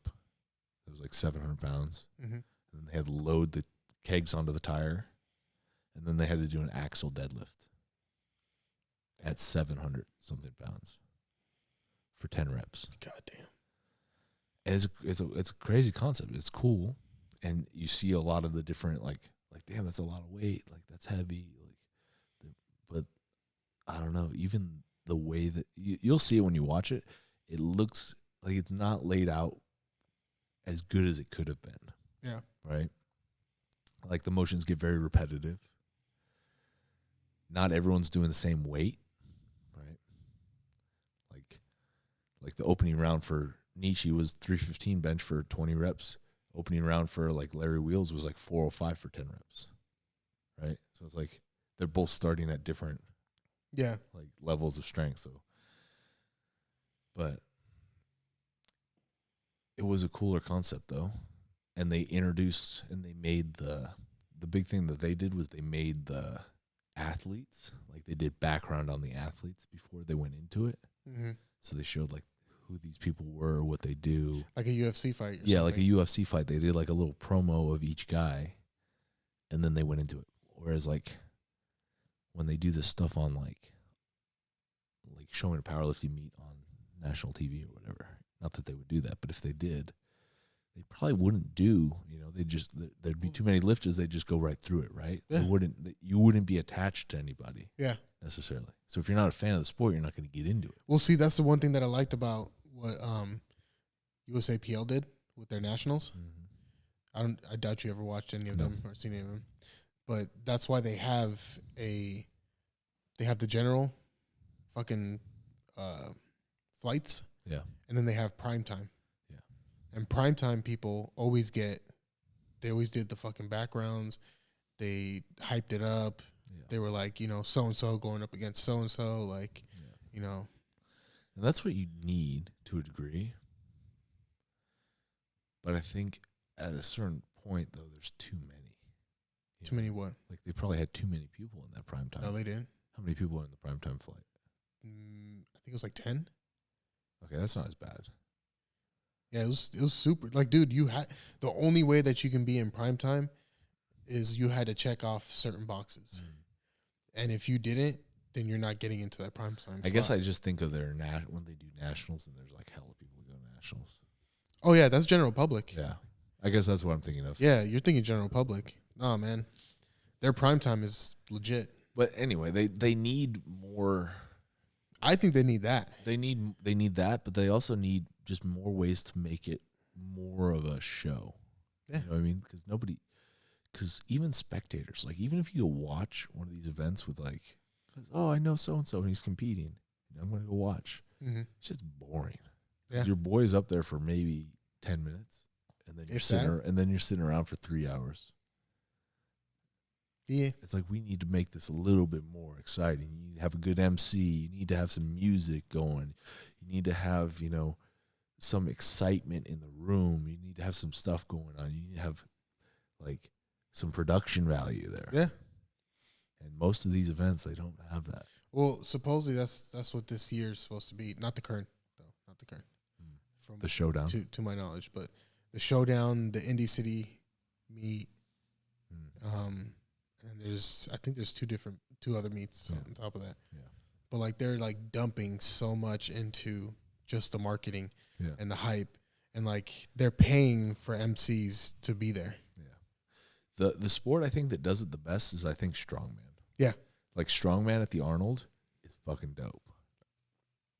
That was like 700 pounds. Mm-hmm. And then they had to load the kegs onto the tire. And then they had to do an axle deadlift at 700 something pounds for 10 reps. God damn. And it's a crazy concept. It's cool. And you see a lot of the different like damn, that's a lot of weight. Like that's heavy. But I don't know. Even the way that you'll see it when you watch it, it looks like it's not laid out as good as it could have been. Yeah. Right. Like the motions get very repetitive. Not everyone's doing the same weight, right? Like the opening round for Nietzsche was 315 bench for 20 reps. Opening round for like Larry Wheels was like 405 for 10 reps, right? So it's like they're both starting at different, like levels of strength. So, but it was a cooler concept though, and they introduced and they made the big thing that they did was they made the athletes, like they did background on the athletes before they went into it. Mm-hmm. So they showed like who these people were, what they do. Like a UFC fight. Yeah, like a UFC fight. They did like a little promo of each guy, and then they went into it. Whereas like when they do this stuff on like showing a powerlifting meet on national TV or whatever, not that they would do that, but if they did, they probably wouldn't do, there'd be too many lifters. They'd just go right through it, right? Yeah. You wouldn't be attached to anybody. Yeah. Necessarily. So if you're not a fan of the sport, you're not going to get into it. Well, see, that's the one thing that I liked about what USAPL did with their nationals. Mm-hmm. I doubt you ever watched any of them or seen any of them, but that's why they have the general fucking flights. Yeah. And then they have prime time. Yeah. And primetime people always did the fucking backgrounds. They hyped it up. Yeah. They were like, so-and-so going up against so-and-so, like, And that's what you need to a degree. But I think at a certain point, though, there's too many. Too many what? Like they probably had too many people in that primetime. No, they didn't. How many people were in the primetime flight? I think it was like 10. Okay, that's not as bad. Yeah, it was super. Like, dude, the only way that you can be in prime time is you had to check off certain boxes. And if you didn't, then you're not getting into that prime time. I guess I just think of their when they do nationals and there's like hella people that go to nationals. Oh yeah, that's general public. Yeah, I guess that's what I'm thinking of. Yeah, you're thinking general public. Oh man, their prime time is legit. But anyway, they need more. I think they need that. They need that, but they also need just more ways to make it more of a show. Yeah. You know what I mean? Because even spectators, like even if you go watch one of these events with like, oh, I know so-and-so and he's competing, I'm going to go watch. Mm-hmm. It's just boring. Yeah. Your boy's up there for maybe 10 minutes and then you're sitting around for 3 hours. Yeah. It's like we need to make this a little bit more exciting. You need to have a good MC. You need to have some music going. You need to have, some excitement in the room. You need to have some stuff going on. You need to have like some production value there. Yeah. And most of these events, they don't have that. Well, supposedly that's what this year is supposed to be. Not the current, though. Not the current. From The showdown. To my knowledge, but the showdown, the Indy City meet, and I think there's two other meets on top of that. Yeah. But like they're like dumping so much into just the marketing and the hype, and like they're paying for MCs to be there. Yeah. The sport I think that does it the best is I think strongman. Yeah. Like strongman at the Arnold is fucking dope.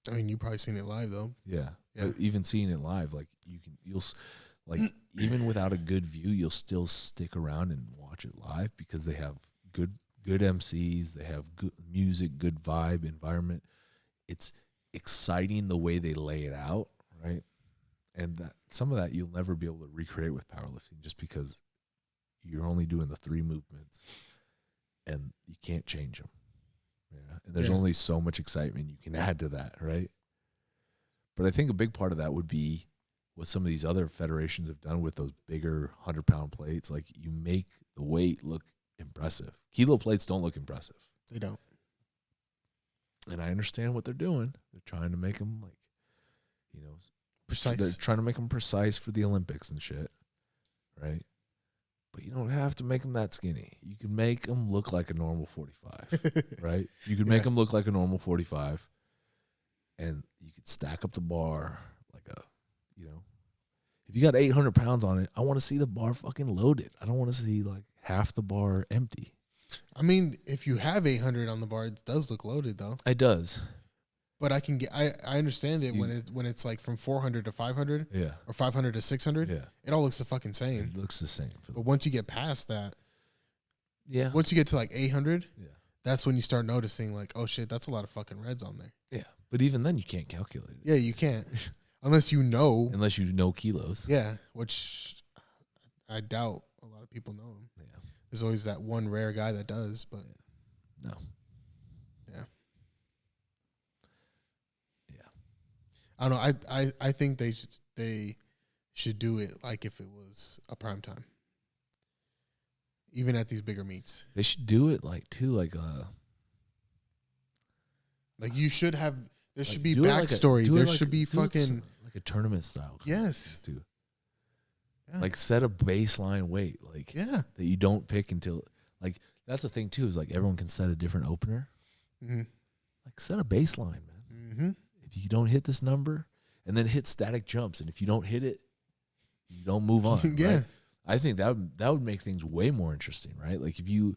I mean, you probably seen it live though. Yeah. Yeah. Even seeing it live, like you'll like even without a good view, you'll still stick around and watch it live because they have good MCs, they have good music, good vibe, environment. It's exciting the way they lay it out, right? And some of that you'll never be able to recreate with powerlifting just because you're only doing the 3 movements and you can't change them. Yeah. And there's only so much excitement you can add to that, right? But I think a big part of that would be what some of these other federations have done with those bigger 100-pound plates. Like you make the weight look impressive. Kilo plates don't look impressive. They don't. And I understand what they're doing. They're trying to make them like, precise. They're trying to make them precise for the Olympics and shit, right? But you don't have to make them that skinny. You can make them look like a normal 45, right? You can make them look like a normal 45, and you could stack up the bar like if you got 800 pounds on it, I want to see the bar fucking loaded. I don't want to see like half the bar empty. I mean, if you have 800 on the bar, it does look loaded though. It does. But I understand it when it's like from 400 to 500, or 500 to 600. Yeah, it all looks the fucking same. It looks the same. But once you get past that, yeah, once you get to like 800, that's when you start noticing like, oh shit, that's a lot of fucking reds on there. Yeah, but even then you can't calculate it. Yeah, you can't unless you know kilos. Yeah, which I doubt a lot of people know them. Yeah, there's always that one rare guy that does, but no. I don't know. I think they should do it like if it was a prime time. Even at these bigger meets. They should do it like you should have there should be backstory. There should be fucking like a tournament style. Yes. Too. Yeah. Like set a baseline weight. Like that you don't pick until like that's the thing too, is like everyone can set a different opener. Mm-hmm. Like set a baseline, man. Mm-hmm. If you don't hit this number, and then hit static jumps, and if you don't hit it, you don't move on. Yeah, right? I think that would make things way more interesting, right? Like if you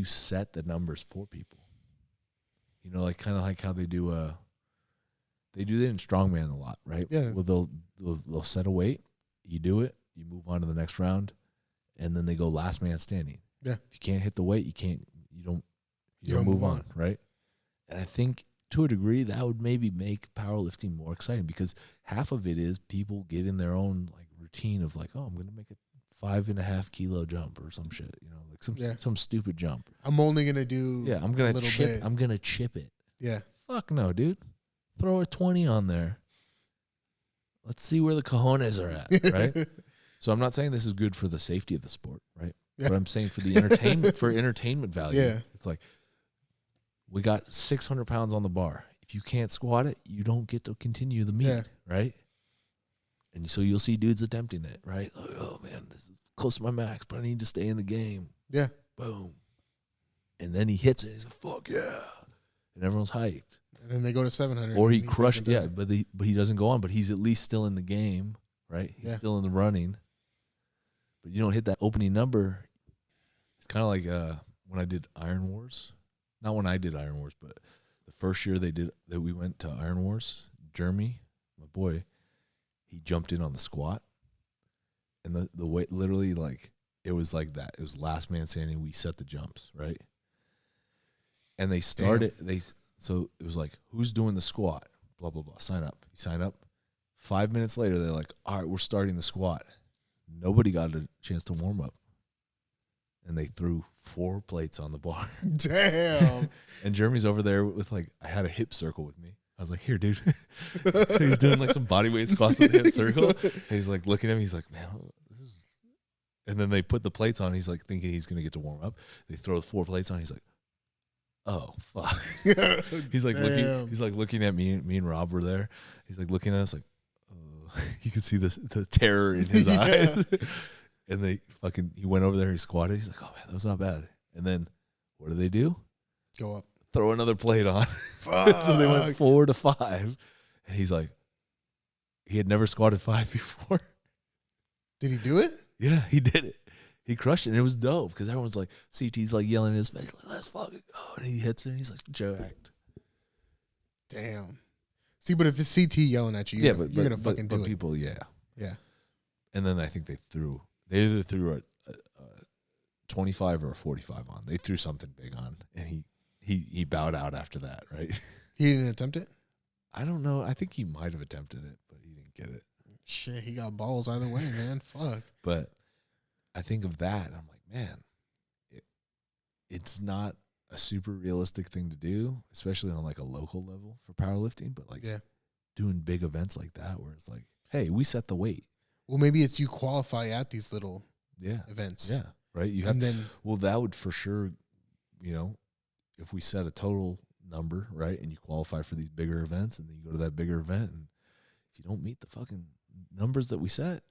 set the numbers for people, like kind of like how they do that in strongman a lot, right? Yeah. Well, they'll set a weight, you do it, you move on to the next round, and then they go last man standing. Yeah. If you can't hit the weight, you don't move on, right? And I think, to a degree, that would maybe make powerlifting more exciting because half of it is people get in their own like routine of like, oh, I'm going to make a 5.5 kilo jump or some shit, like some stupid jump. I'm only going to do I'm going to chip bit. I'm going to chip it. Yeah. Fuck no, dude. Throw a 20 on there. Let's see where the cojones are at, right? So I'm not saying this is good for the safety of the sport, right? Yeah. But I'm saying for the entertainment value. Yeah. It's like, we got 600 pounds on the bar. If you can't squat it, you don't get to continue the meet, right? And so you'll see dudes attempting it, right? Like, oh, man, this is close to my max, but I need to stay in the game. Yeah. Boom. and then he hits it. He's like, fuck yeah. And everyone's hyped. And then they go to 700. Or he and crushed, doesn't do it. but he doesn't go on, but he's at least still in the game, right? He's Yeah. still in the running. But you don't hit that opening number. It's kind of like when I did Iron Wars. Not when I did Iron Wars, but the first year that we went to Iron Wars, Jeremy, my boy, he jumped in on the squat. And the weight, literally, like, it was like that. It was last man standing. We set the jumps, right? And they started, so it was like, who's doing the squat? Blah, blah, blah. Sign up. You sign up. 5 minutes later, they're like, all right, we're starting the squat. Nobody got a chance to warm up. And they threw 4 plates on the bar. Damn. And Jeremy's over there with, like, I had a hip circle with me. I was like, here, dude. So he's doing, like, some body weight squats with the hip circle. And he's, like, looking at me. He's like, man, this is... And then they put the plates on. He's, like, thinking he's going to get to warm up. They throw 4 plates on. He's like, oh, fuck. He's, like, looking at me. Me and Rob were there. He's, like, looking at us, like, oh. You could see the terror in his eyes. And he went over there, he squatted. He's like, oh, man, that was not bad. And then what do they do? Go up. Throw another plate on. So they went 4 to 5. And he's like, he had never squatted 5 before. Did he do it? Yeah, he did it. He crushed it. And it was dope because everyone's like, CT's like yelling in his face, like, let's fucking go. And he hits it and he's like, jacked. Damn. See, but if it's CT yelling at you, you're going to fucking do it. People, yeah. Yeah. And then I think they either threw a 25 or a 45 on. They threw something big on, and he bowed out after that, right? He didn't attempt it? I don't know. I think he might have attempted it, but he didn't get it. Shit, he got balls either way, man. Fuck. But I think of that, and I'm like, man, it's not a super realistic thing to do, especially on like a local level for powerlifting, but like doing big events like that where it's like, hey, we set the weight. Well, maybe it's you qualify at these little events. Yeah, right? You have well, that would for sure, if we set a total number, right, and you qualify for these bigger events, and then you go to that bigger event, and if you don't meet the fucking numbers that we set,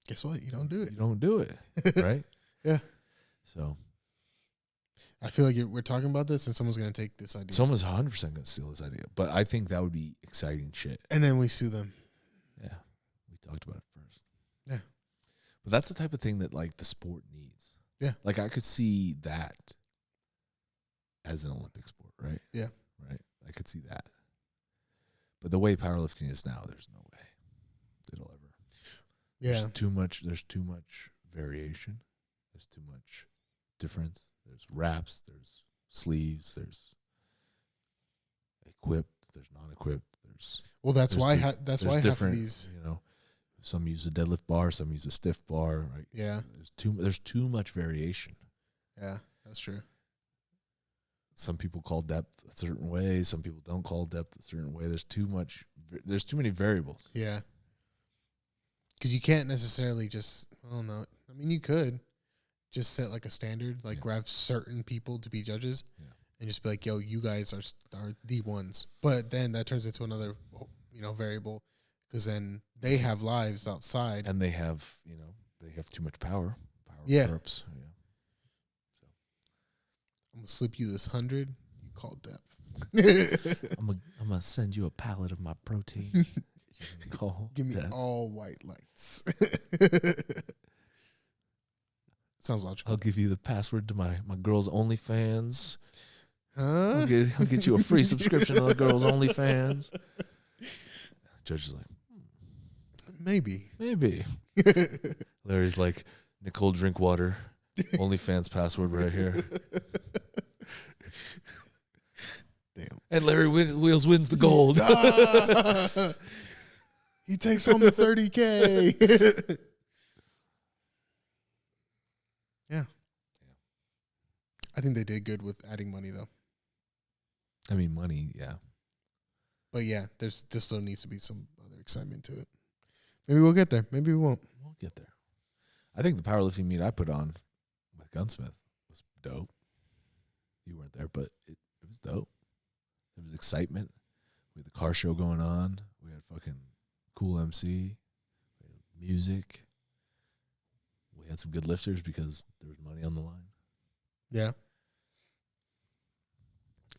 guess what? You don't do it. You don't do it, right? Yeah. So I feel like we're talking about this, and someone's going to take this idea. Someone's 100% going to steal this idea, but I think that would be exciting shit. And then we sue them. Yeah. Talked about it first. Yeah. But that's the type of thing that like the sport needs. Yeah. Like I could see that as an Olympic sport, right? Yeah. Right. I could see that. But the way powerlifting is now, there's no way it'll ever. Yeah. There's too much variation. There's too much difference. There's wraps, there's sleeves, there's equipped, there's non-equipped, that's why half of these, some use a deadlift bar, some use a stiff bar, right? Yeah. There's too much variation. Yeah, that's true. Some people call depth a certain way, some people don't call depth a certain way. There's too many variables. Yeah. Because you can't necessarily just, I don't know. I mean, you could just set like a standard, like grab certain people to be judges, and just be like, "Yo, you guys are the ones." But then that turns into another, variable, because then they have lives outside, and they have too much power. Corps, So I'm gonna slip you this 100. You call depth. I'm gonna send you a pallet of my protein. Give me all white lights. Sounds logical. I'll give you the password to my girl's OnlyFans. Huh? I'll get you a free subscription to the girl's OnlyFans. Judge is like, maybe. Larry's like, Nicole Drinkwater, OnlyFans password right here. Damn. And Larry Wheels wins the gold. He takes home the 30K. Yeah. I think they did good with adding money, though. I mean, money, yeah. But yeah, there still needs to be some other excitement to it. Maybe we'll get there. Maybe we won't. We'll get there. I think the powerlifting meet I put on with Gunsmith was dope. You weren't there, but it was dope. There was excitement. We had the car show going on. We had fucking cool MC. We had music. We had some good lifters because there was money on the line. Yeah.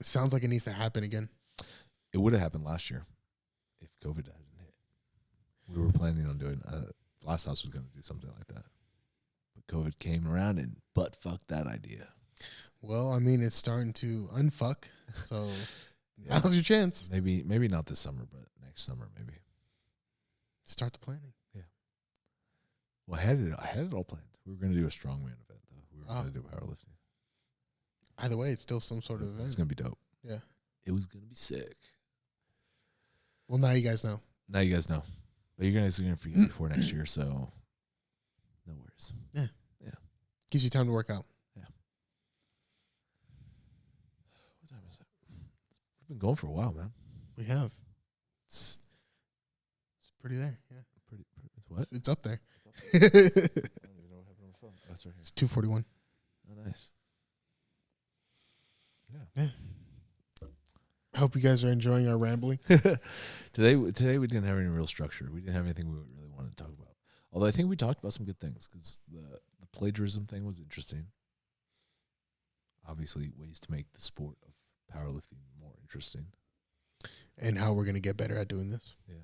It sounds like it needs to happen again. It would have happened last year if COVID hadn't hit. We were planning on doing BLASTHOUSE was going to do something like that, but COVID came around and butt fucked that idea. Well, I mean, it's starting to unfuck, so now's your chance. Maybe not this summer, but next summer maybe. Start the planning. Yeah. Well, I had it all planned. We were going to do a strongman event though. We were going to do powerlifting. Either way, it's still some sort of event. It's going to be dope. Yeah. It was going to be sick. Well, now you guys know. Now you guys know. But you guys are going to forget before next year, so no worries. Yeah. Yeah. Gives you time to work out. Yeah. What time is it? We've been going for a while, man. We have. It's pretty there. Yeah. Pretty what? It's up there. I don't even know what happened on the phone. That's right here. It's 2:41. Oh, nice. Yeah. I hope you guys are enjoying our rambling. Today we didn't have any real structure. We didn't have anything we really wanted to talk about. Although I think we talked about some good things because the plagiarism thing was interesting. Obviously, ways to make the sport of powerlifting more interesting. And how we're going to get better at doing this. Yeah.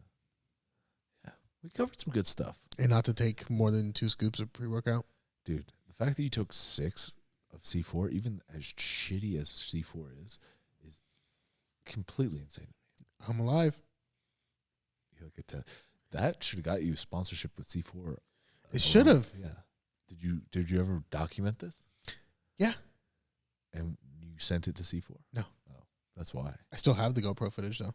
Yeah. We covered some good stuff. And not to take more than 2 scoops of pre-workout. Dude, the fact that you took 6 of C4, even as shitty as C4 is completely insane to me. I'm alive. You look at that should have got you sponsorship with C4. It should have. Yeah. Did you ever document this? Yeah. And you sent it to C4? No. Oh, that's why. I still have the GoPro footage though.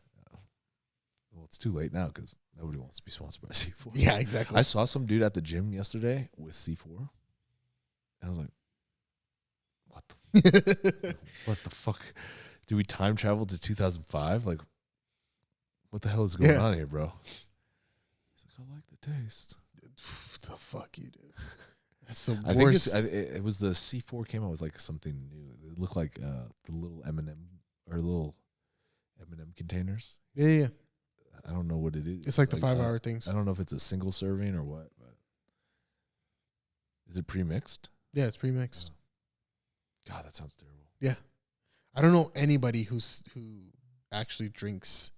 Well, it's too late now because nobody wants to be sponsored by C4. Yeah, exactly. I saw some dude at the gym yesterday with C4. And I was like, what the fuck? Did we time travel to 2005? Like, what the hell is going on here, bro? He's like, I like the taste. The fuck you do. That's the I worst. think it was the C4 came out with like something new. It looked like the little little M&M containers. Yeah. I don't know what it is. It's like the 5-hour things. I don't know if it's a single serving or what, but is it pre-mixed? Yeah, it's pre-mixed. Oh. God, that sounds terrible. Yeah. I don't know anybody who actually drinks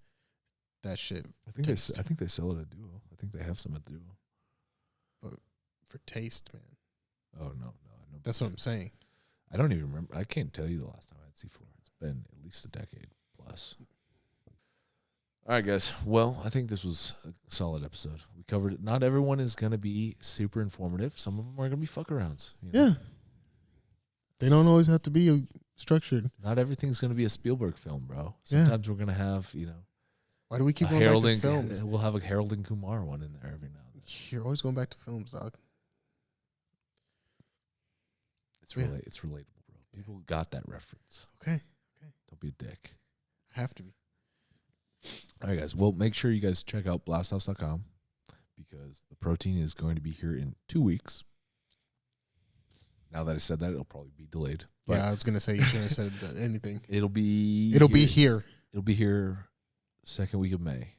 that shit. I think they sell it at Duo. I think they have some at Duo. But for taste, man. Oh no. That's what I'm saying. I don't even remember. I can't tell you the last time I had C4. It's been at least a decade plus. All right, guys. Well, I think this was a solid episode. We covered it. Not everyone is going to be super informative. Some of them are going to be fuck-arounds. You know? Yeah. They don't always have to be structured. Not everything's going to be a Spielberg film, bro. Sometimes we're going to have, Why do we keep going Harold back to films? We'll have a Harold and Kumar one in there every now and then. You're always going back to films, dog. It's relatable, bro. People got that reference. Okay. Don't be a dick. I have to be. All right, guys. Well, make sure you guys check out blasthouse.com because the protein is going to be here in 2 weeks. Now that I said that, it'll probably be delayed. But Yeah, I was gonna say you shouldn't have said anything. It'll be here. It'll be here second week of May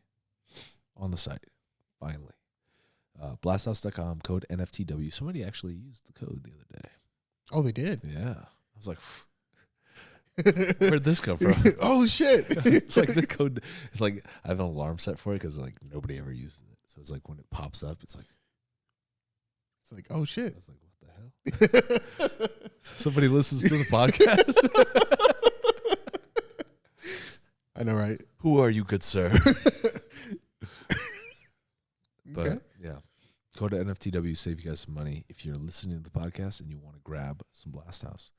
on the site, finally. Blasthouse.com, code NFTW. Somebody actually used the code the other day. Oh, they did? Yeah. I was like, where'd this come from? Oh, shit. It's like the code. It's like I have an alarm set for it because like nobody ever uses it. So it's like when it pops up, it's like, oh, shit. I was like, what the hell? Somebody listens to the podcast. I know, right? Who are you, good sir? But Okay. yeah, go to NFTW, save you guys some money if you're listening to the podcast and you want to grab some BLASTHOUSE.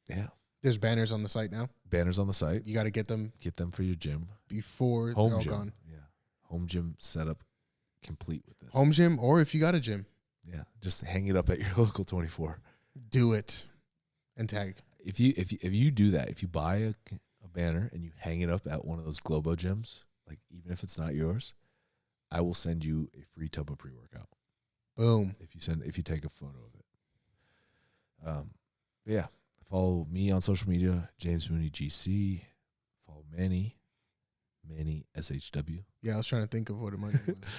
Yeah, There's banners on the site now. banners on the site. You got to get them Get them for your gym. before Home they're all gym. gone. Yeah, home gym setup complete with this. Home gym, or if you got a gym, Yeah, just hang it up at your local 24. do it and tag. If you do that, if you buy a banner and you hang it up at one of those Globo gyms, like even if it's not yours, I will send you a free tub of pre-workout. Boom. If you take a photo of it. Yeah. Follow me on social media, James Mooney GC. Follow Manny SHW. Yeah, I was trying to think of what my name was.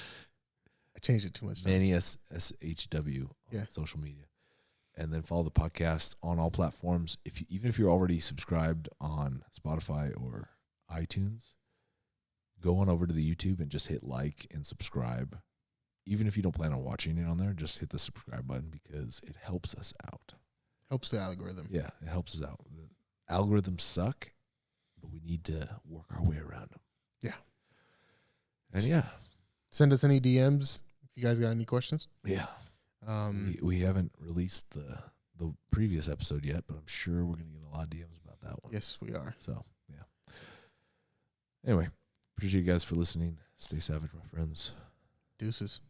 I changed it too much. Manny SHW on Yeah. social media. and then follow the podcast on all platforms. Even if you're already subscribed on Spotify or iTunes, go on over to the YouTube and just hit like and subscribe. Even if you don't plan on watching it on there, just hit the subscribe button because it helps us out. Helps the algorithm. Yeah, it helps us out. The algorithms suck, but we need to work our way around them. Yeah. And yeah. Send us any DMs if you guys got any questions. Yeah. We haven't released the previous episode yet, but I'm sure we're going to get a lot of DMs about that one. Yes, we are. So, yeah. Anyway, appreciate you guys for listening. Stay savage, my friends. Deuces.